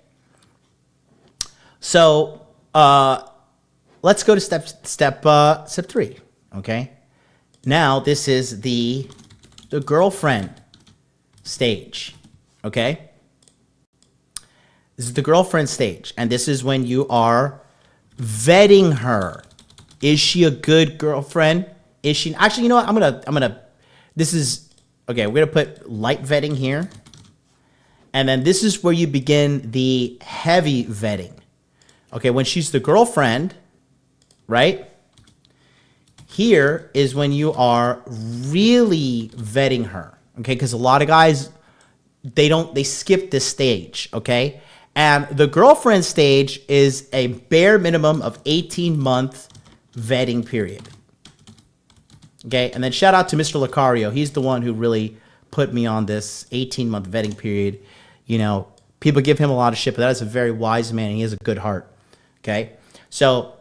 So, let's go to step 3. Okay. Now this is the girlfriend stage. Okay. This is the girlfriend stage, and this is when you are vetting her. Is she a good girlfriend? Is she actually? You know what? I'm gonna. This is okay. We're gonna put light vetting here, and then this is where you begin the heavy vetting. Okay, when she's the girlfriend, right? Here is when you are really vetting her, okay? Because a lot of guys, they skip this stage, okay? And the girlfriend stage is a bare minimum of 18-month vetting period, okay? And then shout out to Mr. Lucario. He's the one who really put me on this 18-month vetting period. People give him a lot of shit, but that is a very wise man, and he has a good heart, okay? So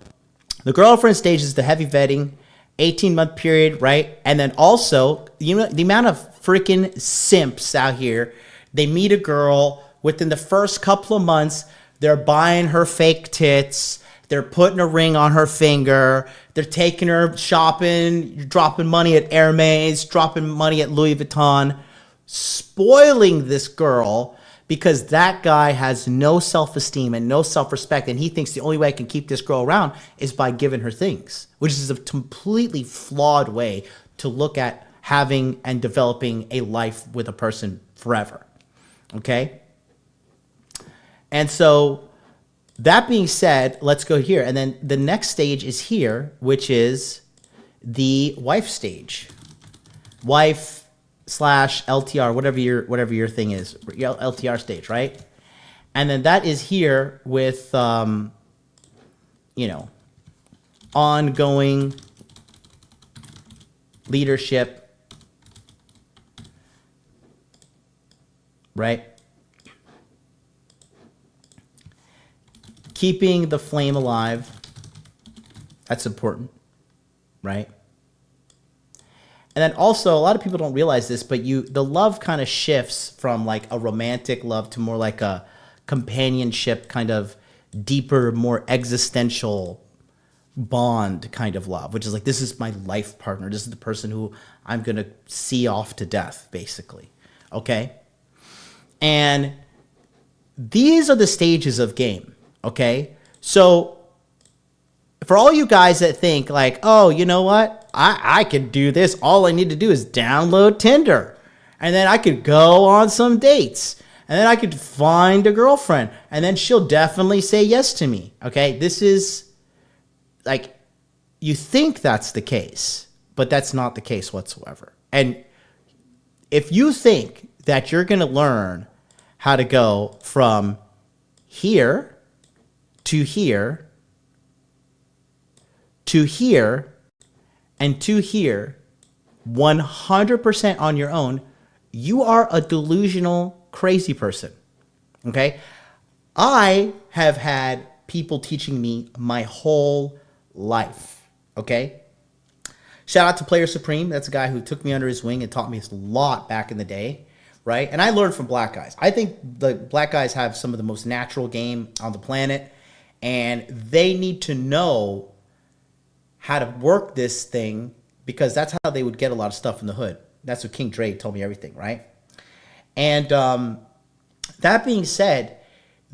the girlfriend stage is the heavy vetting, 18-month period, right? And then also, the amount of freaking simps out here, they meet a girl, within the first couple of months, they're buying her fake tits, they're putting a ring on her finger, they're taking her shopping, dropping money at Hermes, dropping money at Louis Vuitton, spoiling this girl, because that guy has no self-esteem and no self-respect, and he thinks the only way I can keep this girl around is by giving her things, which is a completely flawed way to look at having and developing a life with a person forever, okay? And so, that being said, let's go here. And then the next stage is here, which is the wife stage. Wife / LTR, whatever your thing is, your LTR stage, right? And then that is here with, ongoing leadership, right? Keeping the flame alive. That's important, right? And then also, a lot of people don't realize this, but the love kind of shifts from like a romantic love to more like a companionship, kind of deeper, more existential bond kind of love, which is like, this is my life partner. This is the person who I'm going to see off to death, basically. Okay. And these are the stages of game. Okay. So for all you guys that think like, oh, you know what? I can do this. All I need to do is download Tinder. And then I could go on some dates. And then I could find a girlfriend. And then she'll definitely say yes to me. Okay. This is like, you think that's the case, but that's not the case whatsoever. And if you think that you're going to learn how to go from here to here to here and to here 100% on your own, you are a delusional, crazy person. Okay? I have had people teaching me my whole life. Okay? Shout out to Player Supreme. That's a guy who took me under his wing and taught me a lot back in the day. Right? And I learned from black guys. I think the black guys have some of the most natural game on the planet. And they need to know how to work this thing, because that's how they would get a lot of stuff in the hood. That's what King Dre told me everything, right? And that being said,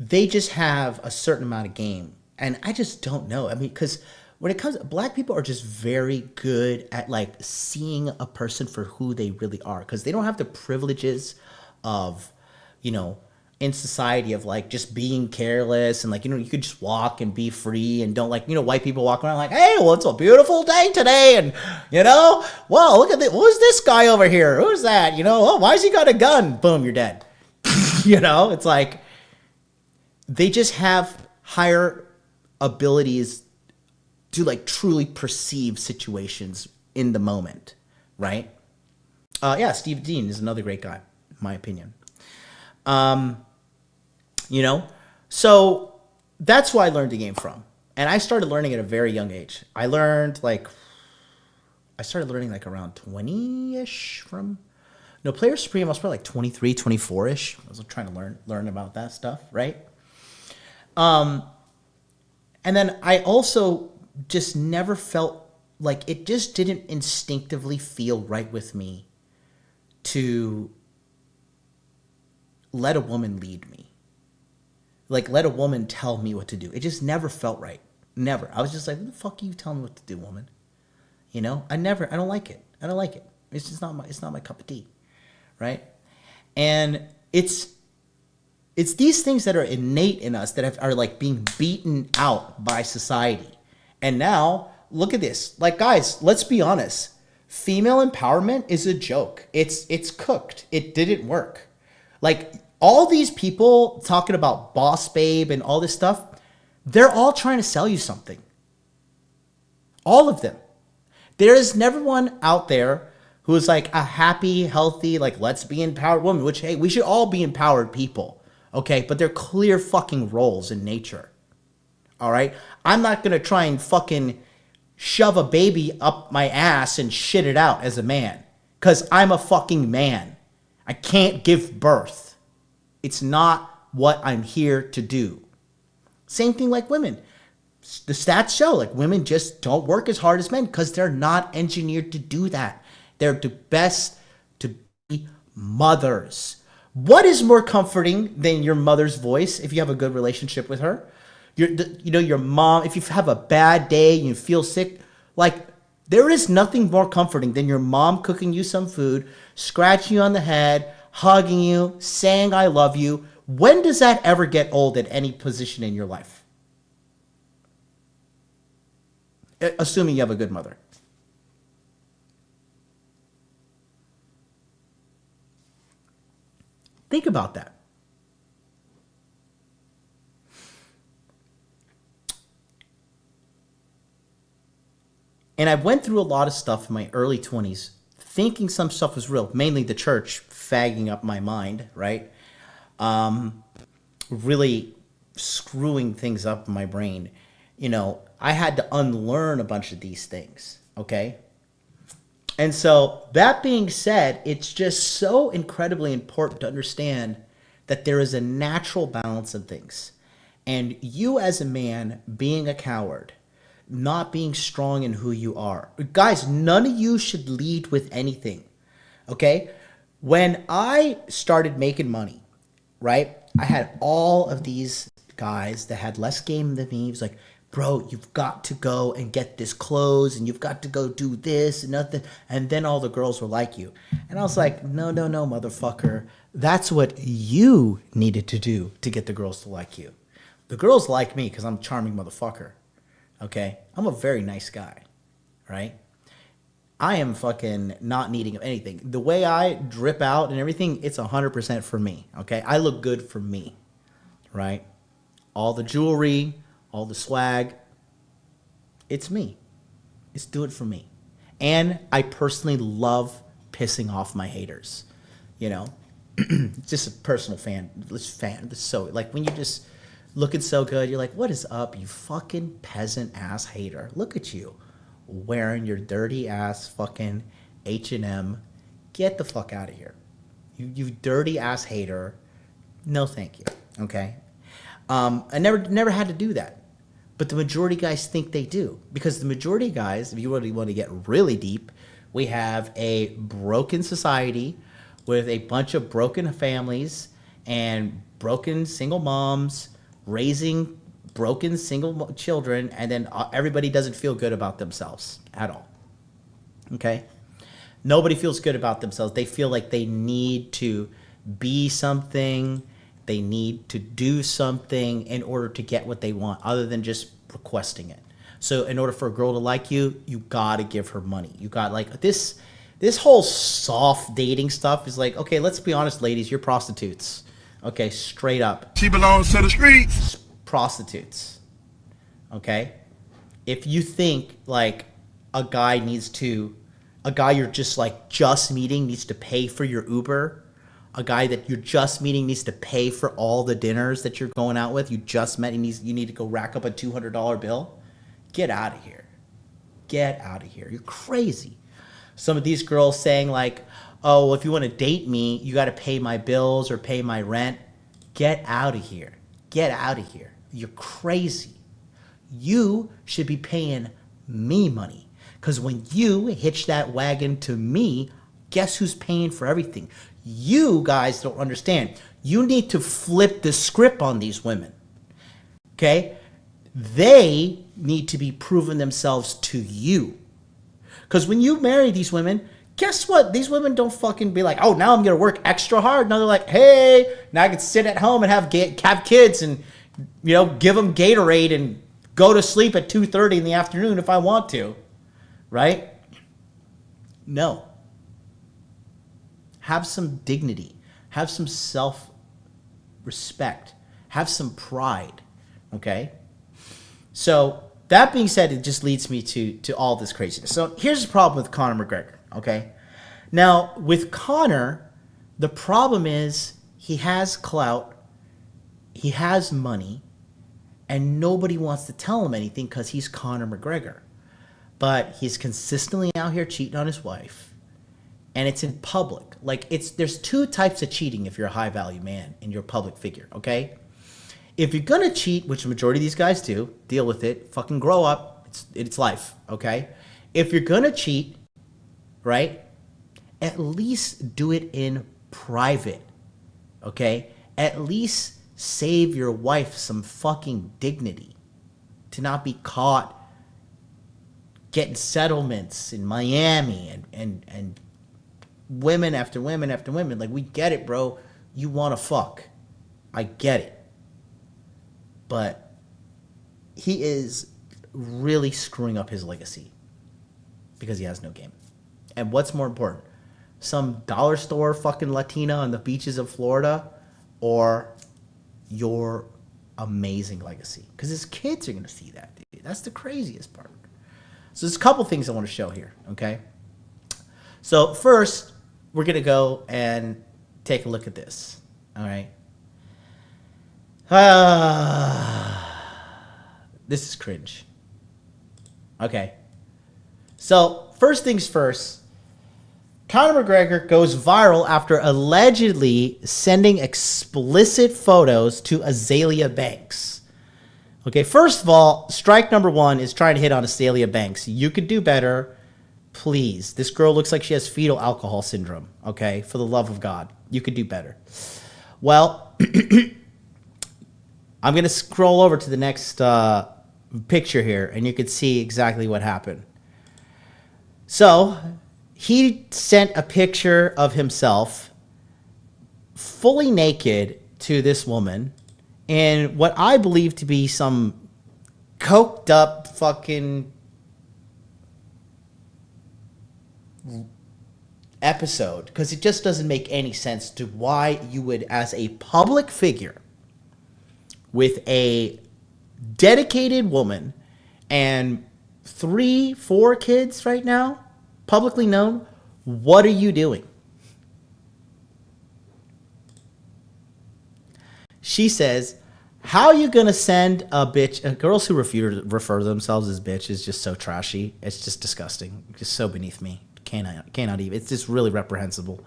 they just have a certain amount of game. And I just don't know. I mean, because when it comes, black people are just very good at like seeing a person for who they really are, because they don't have the privileges of, you know, in society of like just being careless and like, you know, you could just walk and be free and don't like, you know, white people walk around like, hey, well, it's a beautiful day today. And, you know, well, look at this. Who's this guy over here? Who's that? You know, oh, why's he got a gun? Boom, you're dead. You know, it's like they just have higher abilities to like truly perceive situations in the moment, right? Yeah, Steve Dean is another great guy, in my opinion. You know, so that's where I learned the game from. And I started learning at a very young age. I started learning like around 20-ish from, no, Player Supreme, I was probably like 23, 24-ish. I was trying to learn about that stuff, right? And then I also just never felt like, it just didn't instinctively feel right with me to let a woman lead me. Like, let a woman tell me what to do. It just never felt right. Never. I was just like, what the fuck are you telling me what to do, woman? You know, I don't like it. I don't like it. It's just it's not my cup of tea. Right? And it's these things that are innate in us that are like being beaten out by society. And now, look at this. Like, guys, let's be honest. Female empowerment is a joke. It's cooked. It didn't work. Like, all these people talking about boss babe and all this stuff, they're all trying to sell you something. All of them. There is never one out there who is like a happy, healthy, like, let's be empowered woman, which, hey, we should all be empowered people. Okay, but they're clear fucking roles in nature. All right? I'm not going to try and fucking shove a baby up my ass and shit it out as a man, because I'm a fucking man. I can't give birth. It's not what I'm here to do. Same thing like women. The stats show like women just don't work as hard as men because they're not engineered to do that. They're the best to be mothers. What is more comforting than your mother's voice if you have a good relationship with her? Your mom, if you have a bad day and you feel sick, like, there is nothing more comforting than your mom cooking you some food, scratching you on the head, hugging you, saying I love you. When does that ever get old at any position in your life? Assuming you have a good mother. Think about that. And I went through a lot of stuff in my early 20s, thinking some stuff was real, mainly the church fagging up my mind, right? Really screwing things up in my brain. You know, I had to unlearn a bunch of these things, okay? And so, that being said, it's just so incredibly important to understand that there is a natural balance in things. And you as a man being a coward not being strong in who you are. Guys, none of you should lead with anything, okay? When I started making money, right, I had all of these guys that had less game than me. It was like, bro, you've got to go and get this clothes, and you've got to go do this and nothing. And then all the girls were like you. And I was like, no, motherfucker. That's what you needed to do to get the girls to like you. The girls like me because I'm a charming motherfucker. Okay? I'm a very nice guy. Right? I am fucking not needing anything. The way I drip out and everything, it's 100% for me. Okay? I look good for me. Right? All the jewelry, all the swag, it's me. It's do it for me. And I personally love pissing off my haters. You know? It's just a personal fan. So, like, when you're just looking so good, you're like, what is up, you fucking peasant ass hater? Look at you wearing your dirty ass fucking H&M. Get the fuck out of here. You dirty ass hater. No, thank you. Okay? I never had to do that. But the majority of guys think they do. Because the majority of guys, if you really want to get really deep, we have a broken society with a bunch of broken families and broken single moms raising broken single children, and then everybody doesn't feel good about themselves at all. Okay? Nobody feels good about themselves. They feel like they need to be something, they need to do something in order to get what they want, other than just requesting it. So in order for a girl to like you, you gotta give her money. You got like this whole soft dating stuff is like, okay, let's be honest, ladies, you're prostitutes. Okay, straight up. She belongs to the streets. Prostitutes. Okay? If you think like a guy you're just meeting needs to pay for your Uber, a guy that you're just meeting needs to pay for all the dinners that you're going out with, you just met, you need to go rack up a $200 bill, get out of here. Get out of here. You're crazy. Some of these girls saying like, oh, well, if you want to date me, you got to pay my bills or pay my rent. Get out of here. Get out of here. You're crazy. You should be paying me money. Because when you hitch that wagon to me, guess who's paying for everything? You guys don't understand. You need to flip the script on these women. Okay? They need to be proving themselves to you. Because when you marry these women, guess what? These women don't fucking be like, oh, now I'm going to work extra hard. Now they're like, hey, now I can sit at home and have kids and, give them Gatorade and go to sleep at 2:30 in the afternoon if I want to. Right? No. Have some dignity. Have some self-respect. Have some pride. Okay? So, that being said, it just leads me to all this craziness. So here's the problem with Conor McGregor, okay? Now, with Conor, the problem is he has clout, he has money, and nobody wants to tell him anything because he's Conor McGregor. But he's consistently out here cheating on his wife, and it's in public. Like, there's two types of cheating if you're a high-value man and you're a public figure, okay? If you're gonna cheat, which the majority of these guys do, deal with it. Fucking grow up. It's life, okay? If you're gonna cheat, right, at least do it in private, okay? At least save your wife some fucking dignity to not be caught getting settlements in Miami and women after women after women. Like, we get it, bro. You wanna fuck. I get it. But he is really screwing up his legacy because he has no game. And what's more important? Some dollar store fucking Latina on the beaches of Florida, or your amazing legacy? Because his kids are going to see that, dude. That's the craziest part. So there's a couple things I want to show here, okay? So first, we're going to go and take a look at this, all right? This is cringe. Okay. So, first things first, Conor McGregor goes viral after allegedly sending explicit photos to Azealia Banks. Okay, first of all, strike number one is trying to hit on Astalia Banks. You could do better. Please. This girl looks like she has fetal alcohol syndrome. Okay, for the love of God. You could do better. Well, I'm going to scroll over to the next picture here, and you can see exactly what happened. So, he sent a picture of himself fully naked to this woman in what I believe to be some coked up fucking episode, because it just doesn't make any sense to why you would, as a public figure with a dedicated woman and 3-4 kids right now, publicly known, what are you doing? She says, how are you going to send a bitch? Girls who refuse to refer to themselves as bitch is just so trashy. It's just disgusting. Just so beneath me. Cannot even. It's just really reprehensible.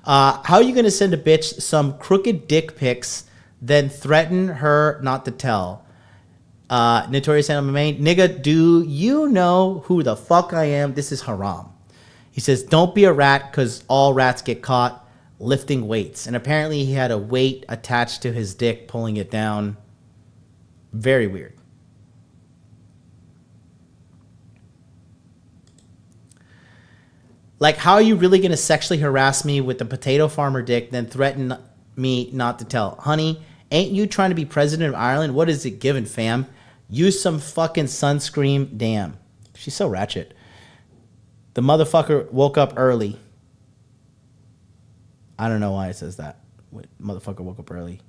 How are you going to send a bitch some crooked dick pics, then threaten her not to tell? Notorious MMA. Nigga, do you know who the fuck I am? This is haram. He says, don't be a rat because all rats get caught lifting weights. And apparently he had a weight attached to his dick, pulling it down. Very weird. Like, how are you really going to sexually harass me with a potato farmer dick, then threaten me not to tell? Honey, ain't you trying to be president of Ireland? What is it giving, fam? Use some fucking sunscreen. Damn. She's so ratchet. The motherfucker woke up early. I don't know why it says that. Motherfucker woke up early.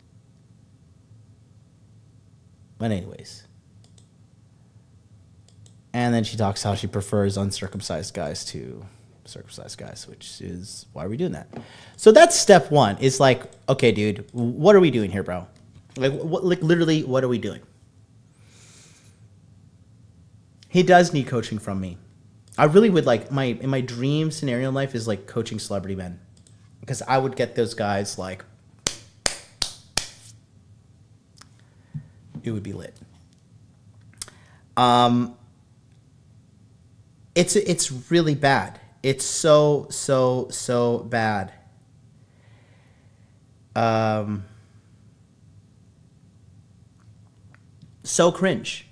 But anyways. And then she talks how she prefers uncircumcised guys to circumcised guys, which is, why are we doing that? So that's step one. It's like, okay, dude, what are we doing here, bro? Like literally, what are we doing? He does need coaching from me. I really would like, in my dream scenario in life is like coaching celebrity men. Because I would get those guys like, it would be lit. It's really bad. It's so bad. So cringe.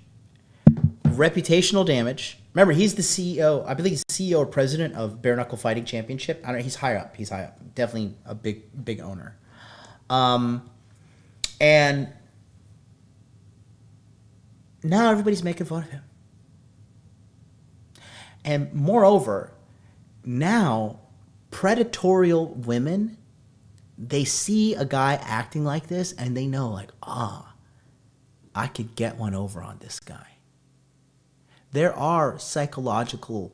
Reputational damage. Remember, he's the CEO. I believe he's CEO or president of Bare Knuckle Fighting Championship. I don't know. He's high up. Definitely a big owner. And now everybody's making fun of him. And moreover, now predatorial women, they see a guy acting like this and they know, like, I could get one over on this guy. There are psychologically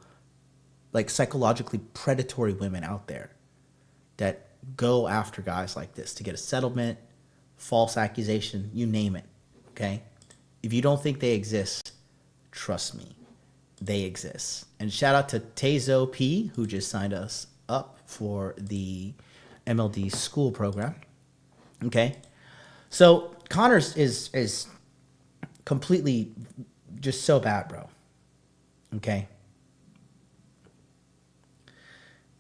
predatory women out there that go after guys like this to get a settlement, false accusation, you name it, okay? If you don't think they exist, trust me, they exist. And shout out to Tezo P, who just signed us up for the MLD Skool program, okay? So Connor's is completely just so bad, bro. Okay.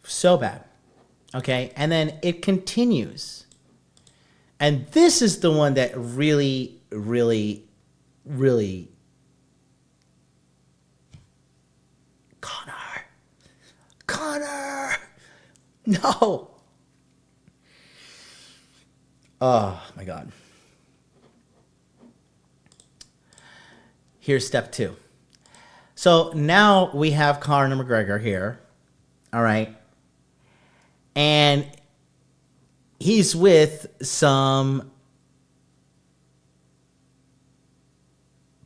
So bad. Okay. And then it continues. And this is the one that really, really, really. Connor. No. Oh my God. Here's step 2. So now we have Conor McGregor here, all right? And he's with some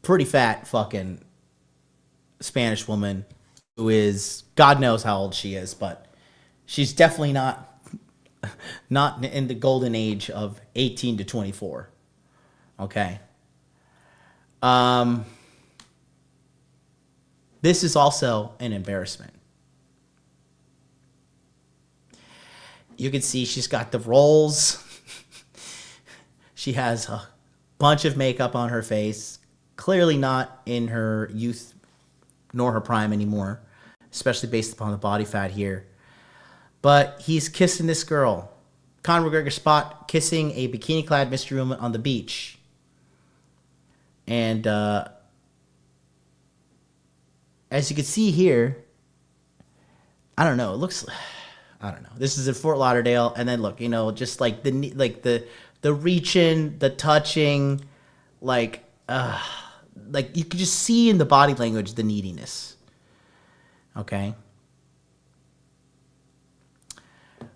pretty fat fucking Spanish woman who is, God knows how old she is, but she's definitely not in the golden age of 18 to 24, okay? This is also an embarrassment. You can see she's got the rolls. She has a bunch of makeup on her face, clearly not in her youth nor her prime anymore, especially based upon the body fat here. But he's kissing this girl. Conor McGregor spot kissing a bikini-clad mystery woman on the beach. And as you can see here, I don't know. It looks, I don't know. This is in Fort Lauderdale, and then look, just like the reaching, the touching, like you could just see in the body language the neediness. Okay.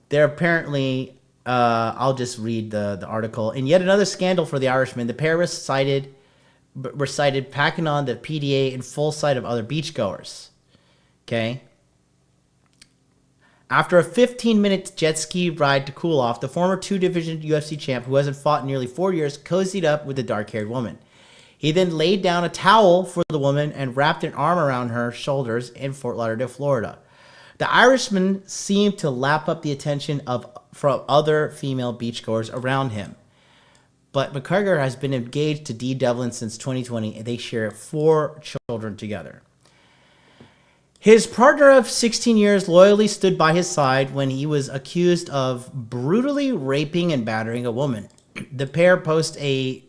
They're apparently, I'll just read the article. In yet another scandal for the Irishman, the pair were cited packing on the PDA in full sight of other beachgoers. Okay. After a 15-minute jet ski ride to cool off, the former two-division UFC champ, who hasn't fought in nearly 4 years, cozied up with the dark-haired woman. He then laid down a towel for the woman and wrapped an arm around her shoulders in Fort Lauderdale, Florida. The Irishman seemed to lap up the attention from other female beachgoers around him. But McGregor has been engaged to Dee Devlin since 2020, and they share 4 children together. His partner of 16 years loyally stood by his side when he was accused of brutally raping and battering a woman. The pair boast a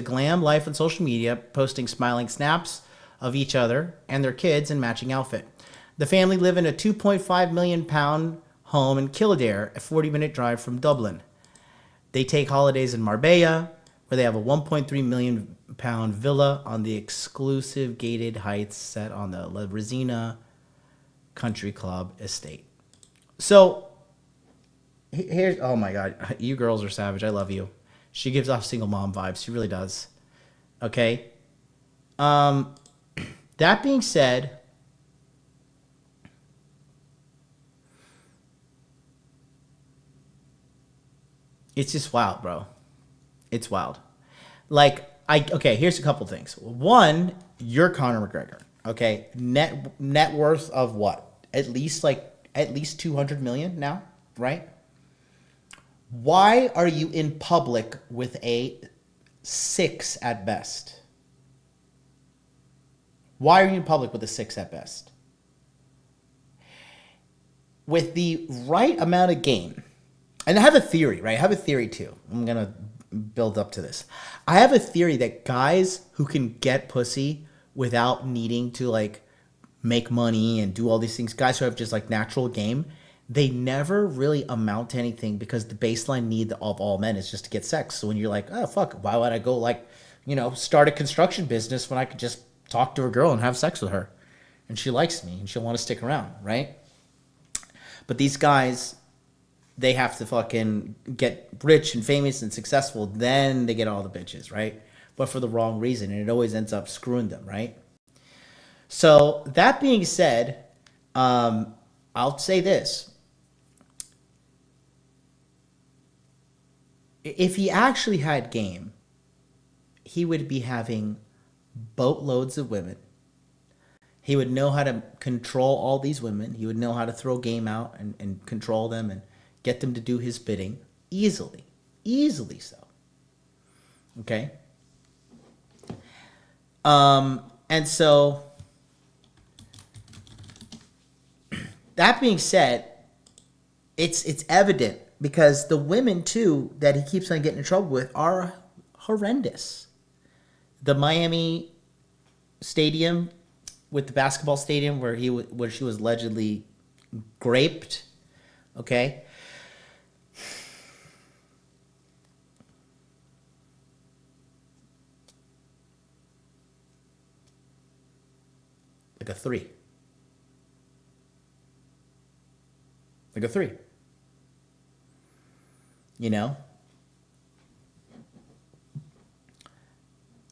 glam life on social media, posting smiling snaps of each other and their kids in matching outfit. The family live in a £2.5 million home in Kildare, a 40-minute drive from Dublin. They take holidays in Marbella, where they have a £1.3 million villa on the exclusive gated heights set on the La Resina Country Club estate. So, here's, oh my God, you girls are savage. I love you. She gives off single mom vibes. She really does. Okay. That being said, it's just wild, bro. It's wild. Okay, here's a couple things. One, you're Conor McGregor. Okay, net worth of what? At least 200 million now, right? Why are you in public with a 6 at best? Why are you in public with a 6 at best? With the right amount of game, and I have a theory, right? I have a theory too. I'm going to build up to this. I have a theory that guys who can get pussy without needing to make money and do all these things, guys who have just natural game, they never really amount to anything because the baseline need of all men is just to get sex. So when you're like, oh, fuck, why would I go start a construction business when I could just talk to a girl and have sex with her? And she likes me and she'll want to stick around, right? But these guys, they have to fucking get rich and famous and successful, then they get all the bitches, right? But for the wrong reason, and it always ends up screwing them, right? So that being said, I'll say this. If he actually had game, he would be having boatloads of women. He would know how to control all these women. He would know how to throw game out and control them and get them to do his bidding easily so. Okay? And so, that being said, it's evident because the women too that he keeps on getting in trouble with are horrendous. The Miami stadium with the basketball stadium where she was allegedly raped, okay? Like a 3. Like a 3.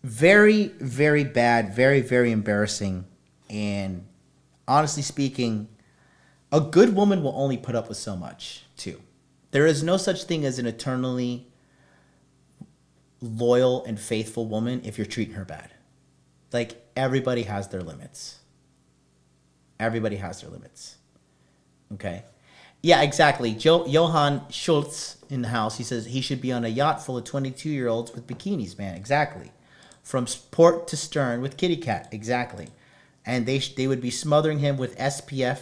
Very, very bad, very, very embarrassing. And honestly speaking, a good woman will only put up with so much, too. There is no such thing as an eternally loyal and faithful woman if you're treating her bad. Everybody has their limits. Everybody has their limits. Okay? Yeah, exactly. Johann Schultz in the house, he says he should be on a yacht full of 22-year-olds with bikinis, man. Exactly. from port to stern with kitty cat, exactly. And they would be smothering him with SPF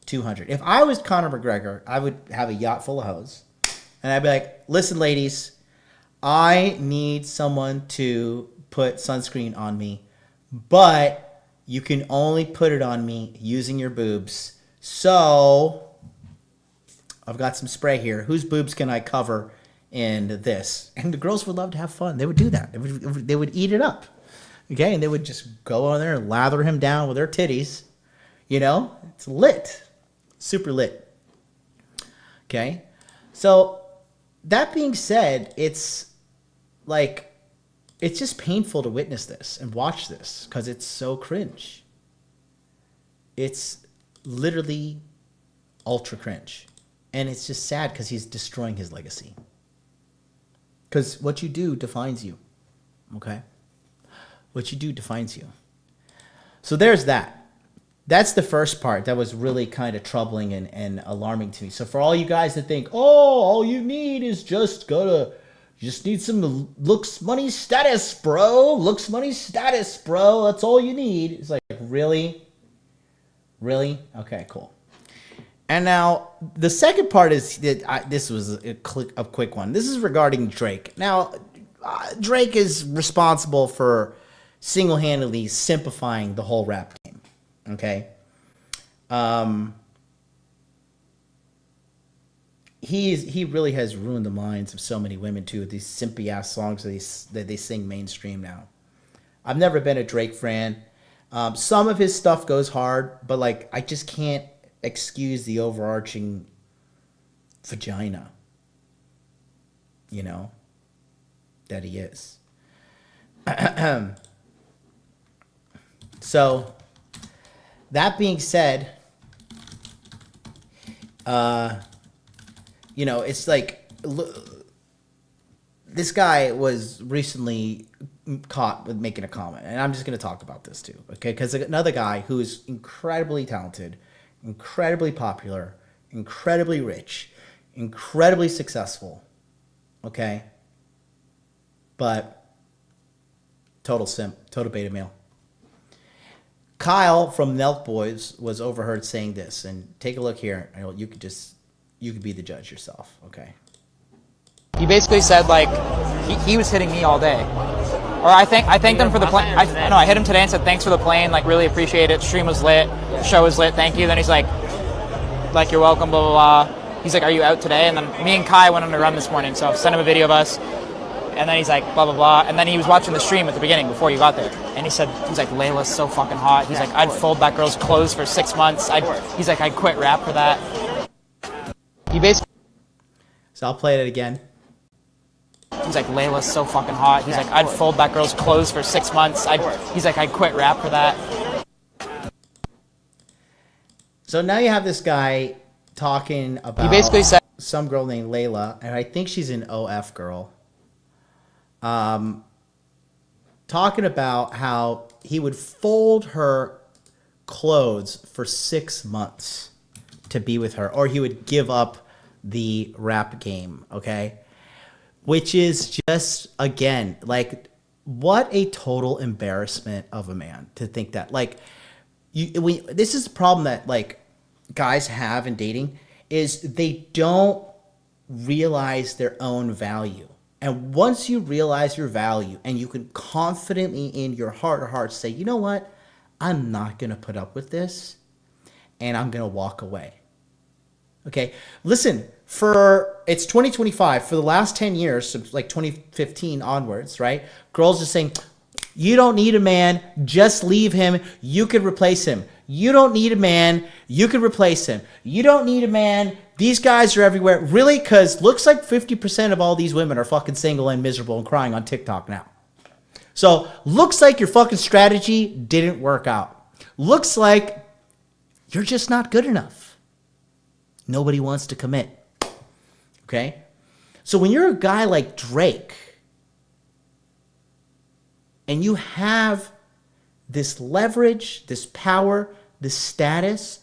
200. If I was Conor McGregor, I would have a yacht full of hoes. And I'd be like, listen, ladies, I need someone to put sunscreen on me, but you can only put it on me using your boobs. So I've got some spray here. Whose boobs can I cover in this? And the girls would love to have fun. They would do that. They would eat it up. Okay, and they would just go on there and lather him down with their titties. You know, it's lit. Super lit. Okay, so that being said, it's like, it's just painful to witness this and watch this because it's so cringe. It's literally ultra cringe. And it's just sad because he's destroying his legacy. Because what you do defines you. Okay? What you do defines you. So there's that. That's the first part that was really kind of troubling and alarming to me. So for all you guys that think, oh, all you need is just you just need some looks, money, status, bro. Looks, money, status, bro. That's all you need. It's like, really? Really? Okay, cool. And now the second part is that this was a quick one. This is regarding Drake. Now, Drake is responsible for single-handedly simplifying the whole rap game. Okay? He really has ruined the minds of so many women too with these simpy ass songs that they sing mainstream now. I've never been a Drake fan. Some of his stuff goes hard, but like I just can't excuse the overarching vagina, you know, that he is. So that being said, you know, it's like this guy was recently caught with making a comment, and I'm just going to talk about this too, okay? Because another guy who's incredibly talented, incredibly popular, incredibly rich, incredibly successful, okay? But total simp, total beta male. Kyle from Nelk Boys was overheard saying this, and take a look here. You could be the judge yourself, okay? He basically said like he was hitting me all day, or I thanked him for the plane. I hit him today and said thanks for the plane, like really appreciate it. Stream was lit, show was lit, thank you. Then he's like you're welcome, blah blah blah. He's like, are you out today? And then me and Kai went on a run this morning, so I sent him a video of us. And then he's like, blah, blah, blah. And then he was watching the stream at the beginning before you got there. And he's like, Lela's so fucking hot. He's like, I'd fold that girl's clothes for 6 months. He's like, I'd quit rap for that. He basically... So I'll play it again. He's like, Lela's so fucking hot. He's like, I'd fold that girl's clothes for 6 months. He's like, I'd quit rap for that. So now you have this guy talking about he basically said some girl named Lela, and I think she's an OF girl. Talking about how he would fold her clothes for 6 months to be with her, or he would give up the rap game, okay? Which is just, again, like, what a total embarrassment of a man to think that. Like, this is the problem that, like, guys have in dating, is they don't realize their own value. And once you realize your value and you can confidently in your heart of hearts say, you know what, I'm not going to put up with this and I'm going to walk away. Okay, listen, it's 2025. For the last 10 years, so like 2015 onwards, right? Girls are saying, you don't need a man, just leave him. You can replace him. You don't need a man. You can replace him. You don't need a man. These guys are everywhere. Really? Because looks like 50% of all these women are fucking single and miserable and crying on TikTok now. So looks like your fucking strategy didn't work out. Looks like you're just not good enough. Nobody wants to commit. Okay? So when you're a guy like Drake and you have this leverage, this power, this status,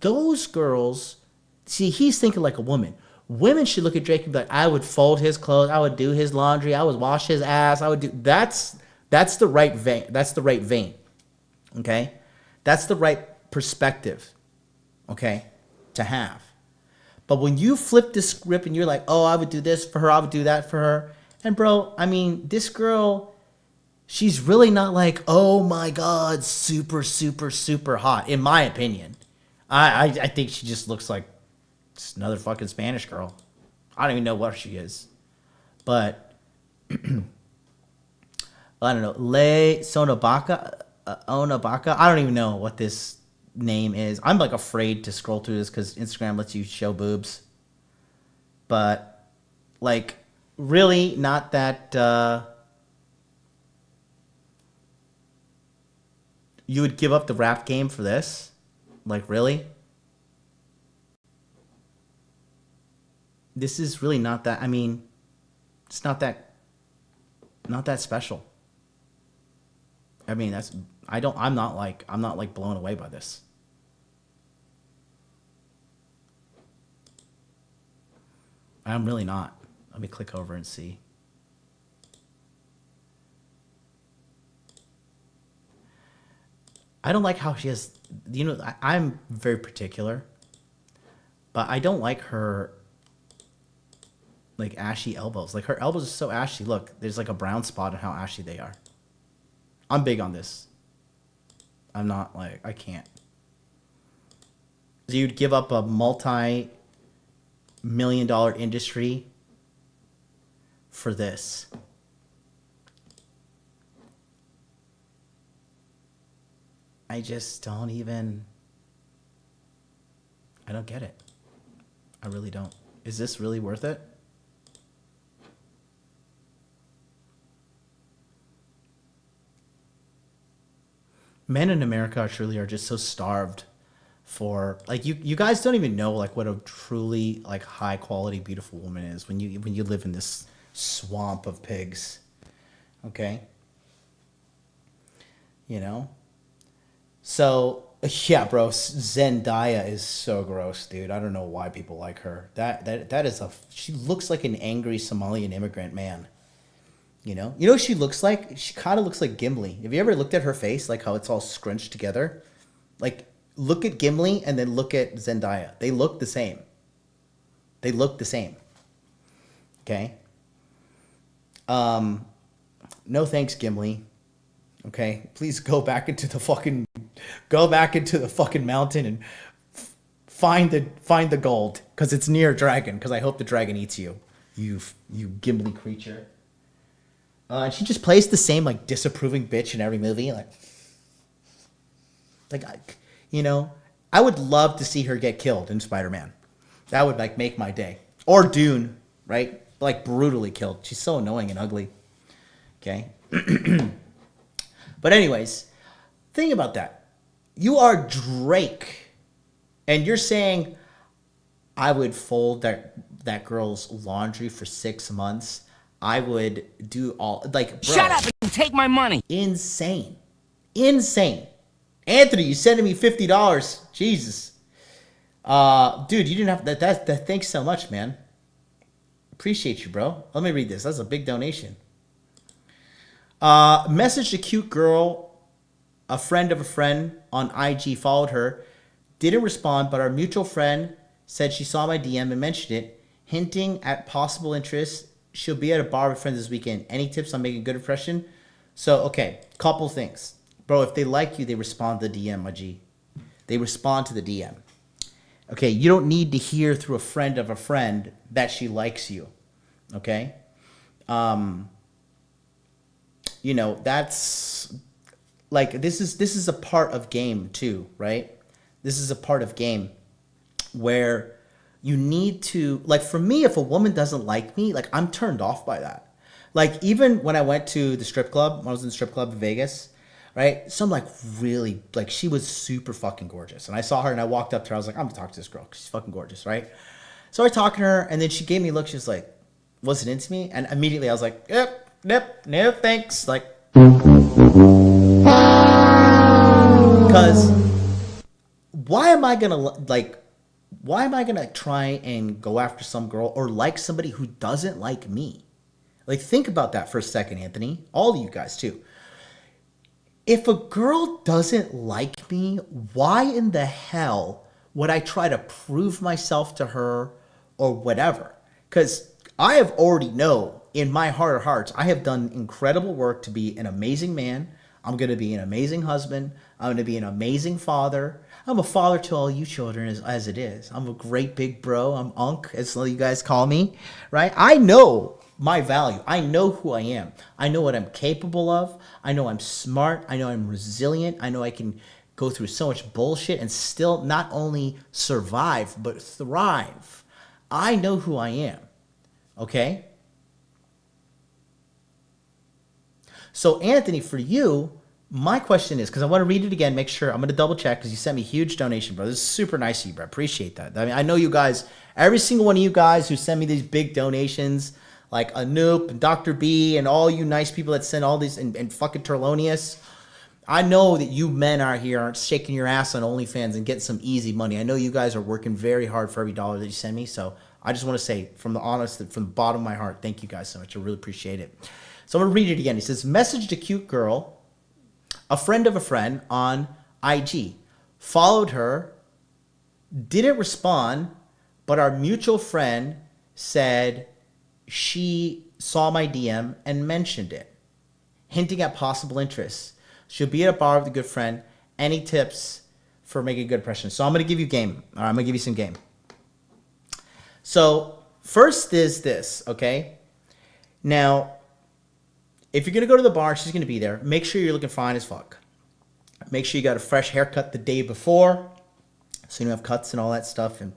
those girls, see, he's thinking like a woman. Women should look at Drake and be like, I would fold his clothes, I would do his laundry, I would wash his ass, I would do, that's That's the right vein. That's the right vein. Okay? That's the right perspective. Okay? To have. But when you flip the script and you're like, oh, I would do this for her, I would do that for her. And bro, I mean, this girl, she's really not like, oh my God, super, super, super hot, in my opinion. I think she just looks like just another fucking Spanish girl. I don't even know what she is. But, I don't know, Onabaka? I don't even know what this name is. I'm like afraid to scroll through this because Instagram lets you show boobs. But, like, really not that... you would give up the rap game for this? Like, really? This is really not that... I mean, it's not that special. I mean, that's... I'm not like blown away by this. I'm really not. Let me click over and see. I don't like how she has, you know, I'm very particular, but I don't like her, like, ashy elbows. Like, her elbows are so ashy. Look, there's like a brown spot on how ashy they are. I'm big on this. I'm not like, I can't. You'd give up a multi-million-dollar industry for this. I just don't even... I don't get it. I really don't. Is this really worth it? Men in America truly are just so starved for... Like, you guys don't even know, like, what a truly, like, high-quality, beautiful woman is when you live in this swamp of pigs. Okay? You know? So, yeah, bro, Zendaya is so gross, dude. I don't know why people like her. That is she looks like an angry Somalian immigrant man. You know what she looks like? She kind of looks like Gimli. Have you ever looked at her face, like how it's all scrunched together? Like, look at Gimli and then look at Zendaya. They look the same. They look the same. Okay? No thanks, Gimli. Okay? Please go back into the fucking mountain and find the gold, because it's near a dragon, because I hope the dragon eats you. You Gimli creature. And she just plays the same, like, disapproving bitch in every movie. Like, you know, I would love to see her get killed in Spider-Man. That would, like, make my day. Or Dune, right? Like, brutally killed. She's so annoying and ugly. Okay? But anyways, think about that. You are Drake, and you're saying, I would fold that girl's laundry for 6 months. I would do all, like, bro. Shut up and take my money. Insane. Anthony, you sending me $50. Jesus. Dude, you didn't have that. Thanks so much, man. Appreciate you, bro. Let me read this. That's a big donation. Messaged a cute girl, a friend of a friend on IG, followed her, didn't respond, but our mutual friend said she saw my DM and mentioned it, hinting at possible interest. She'll be at a bar with friends this weekend. Any tips on making a good impression? So, okay, couple things. Bro, if they like you, they respond to the DM, my G. They respond to the DM. Okay, you don't need to hear through a friend of a friend that she likes you. Okay? You know, that's... Like, this is a part of game, too, right? This is a part of game where... You need to, like, for me, if a woman doesn't like me, like, I'm turned off by that. Like, even when I went to the strip club, when I was in the strip club in Vegas, right? Some, like, really, like, she was super fucking gorgeous. And I saw her and I walked up to her. I was like, I'm gonna talk to this girl. She's fucking gorgeous, right? So I talked to her and then she gave me a look. She was like, was it into me? And immediately I was like, yep, no, thanks. Like, because why am I gonna try and go after some girl or like somebody who doesn't like me? Like, think about that for a second, Anthony. All of you guys, too. if a girl doesn't like me, why in the hell would I try to prove myself to her or whatever? Because I have already know in my heart of hearts, I have done incredible work to be an amazing man. I'm going to be an amazing husband. I'm going to be an amazing father. I'm a father to all you children as it is. I'm a great big bro. I'm Unc, as you guys call me, right? I know my value. I know who I am. I know what I'm capable of. I know I'm smart. I know I'm resilient. I know I can go through so much bullshit and still not only survive, but thrive. I know who I am. Okay? So, Anthony, for you, my question is, because I want to read it again, make sure, I'm going to double check because you sent me a huge donation, bro. This is super nice of you, bro. Appreciate that. I mean, I know you guys, every single one of you guys who send me these big donations, like Anoop and Dr. B and all you nice people that send all these, and fucking Terlonius, I know that you men out here aren't shaking your ass on OnlyFans and getting some easy money. I know you guys are working very hard for every dollar that you send me, so I just want to say from the bottom of my heart, thank you guys so much. I really appreciate it. So I'm going to read it again. He says, message to cute girl, a friend of a friend on IG. Followed her, didn't respond, but our mutual friend said she saw my DM and mentioned it, hinting at possible interest. She'll be at a bar with a good friend. Any tips for making a good impression? So I'm going to give you game. All right, I'm going to give you some game. So first is this, okay? Now, if you're going to go to the bar, she's going to be there. Make sure you're looking fine as fuck. Make sure you got a fresh haircut the day before so you don't have cuts and all that stuff, and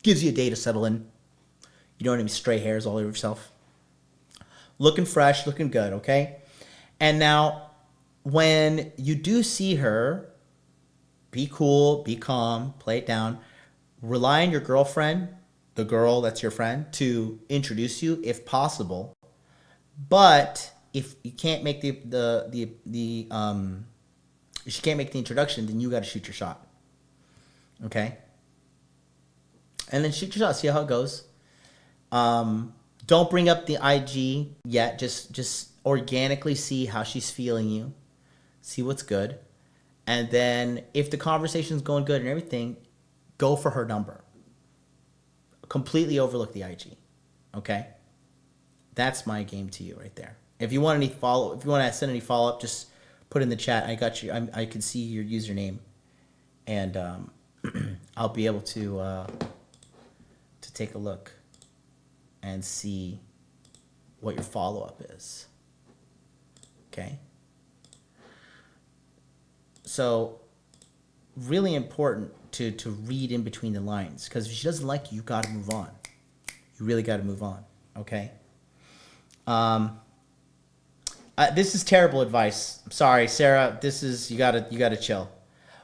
gives you a day to settle in. You don't have any stray hairs all over yourself. Looking fresh, looking good, okay? And now, when you do see her, be cool, be calm, play it down. Rely on your girlfriend, the girl that's your friend, to introduce you if possible. But if you can't make if she can't make the introduction, then you got to shoot your shot. Okay? And then shoot your shot, see how it goes. Don't bring up the IG yet. Just organically see how she's feeling you. See what's good. And then if the conversation's going good and everything, go for her number. Completely overlook the IG. Okay? That's my game to you right there. If you want to send any follow up, just put in the chat. I got you. I can see your username, and I'll be able to take a look and see what your follow up is. Okay. So, really important to read in between the lines, because if she doesn't like you got to move on. You really got to move on. Okay. This is terrible advice. I'm sorry, Sarah. This is you gotta chill.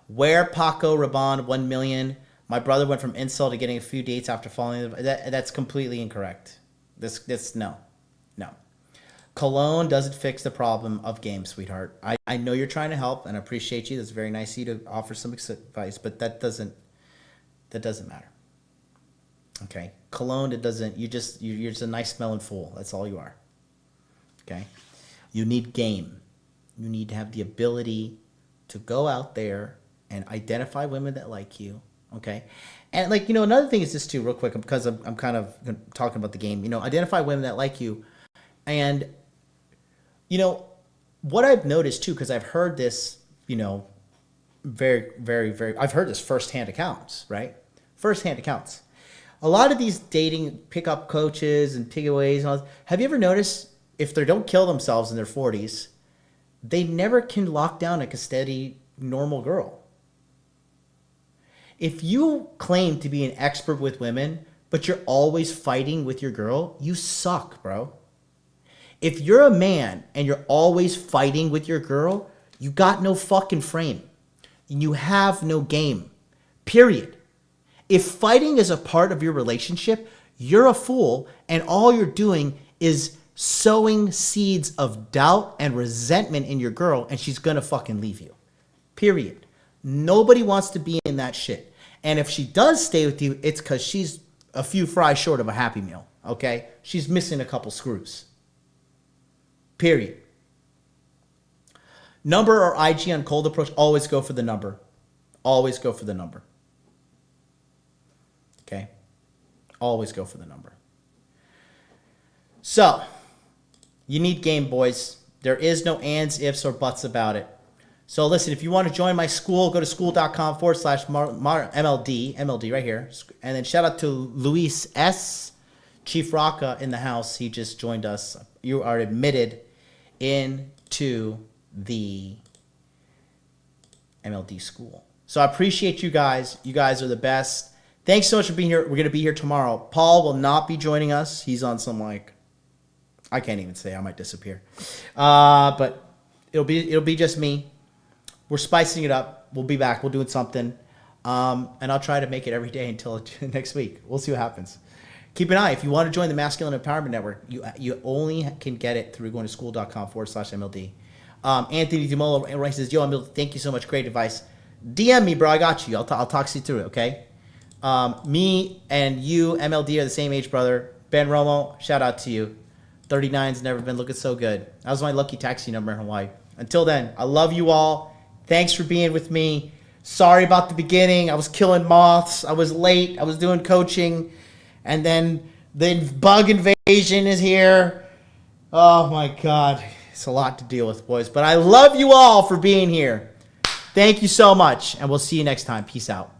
Where Paco Rabanne 1 million? My brother went from incel to getting a few dates after falling. That's completely incorrect. This no. Cologne doesn't fix the problem of game, sweetheart. I know you're trying to help, and I appreciate you. That's very nice of you to offer some advice, but that doesn't matter. Okay, cologne. You're just a nice smelling fool. That's all you are. Okay, you need game. You need to have the ability to go out there and identify women that like you. Okay, and another thing is this too, real quick, because I'm kind of talking about the game. Identify women that like you, and what I've noticed too, because I've heard this, very, very, very. I've heard this firsthand accounts, right? Firsthand accounts. A lot of these dating pickup coaches and PUAs and all that, have you ever noticed if they don't kill themselves in their 40s, they never can lock down a steady, normal girl? If you claim to be an expert with women, but you're always fighting with your girl, you suck, bro. If you're a man and you're always fighting with your girl, you got no fucking frame. You have no game. Period. If fighting is a part of your relationship, you're a fool, and all you're doing is sowing seeds of doubt and resentment in your girl, and she's gonna fucking leave you. Period. Nobody wants to be in that shit. And if she does stay with you, it's because she's a few fries short of a Happy Meal, okay? She's missing a couple screws. Period. Number or IG on cold approach, always go for the number. Always go for the number. Okay? Always go for the number. So, you need game, boys. There is no ands, ifs, or buts about it. So listen, if you want to join my school, go to school.com/MLD, MLD right here. And then shout out to Luis S. Chief Rocca in the house. He just joined us. You are admitted into the MLD school. So I appreciate you guys. You guys are the best. Thanks so much for being here. We're going to be here tomorrow. Paul will not be joining us. He's on some I can't even say. I might disappear. But it'll be just me. We're spicing it up. We'll be back. We'll do something. And I'll try to make it every day until next week. We'll see what happens. Keep an eye. If you want to join the Masculine Empowerment Network, you only can get it through going to school.com/MLD. Anthony DiMolo says, yo, MLD, thank you so much. Great advice. DM me, bro. I got you. I'll talk you through it, okay? Me and you, MLD, are the same age, brother. Ben Romo, shout out to you. 39's never been looking so good. That was my lucky taxi number in Hawaii. Until then, I love you all. Thanks for being with me. Sorry about the beginning. I was killing moths. I was late. I was doing coaching. And then the bug invasion is here. Oh, my God. It's a lot to deal with, boys. But I love you all for being here. Thank you so much. And we'll see you next time. Peace out.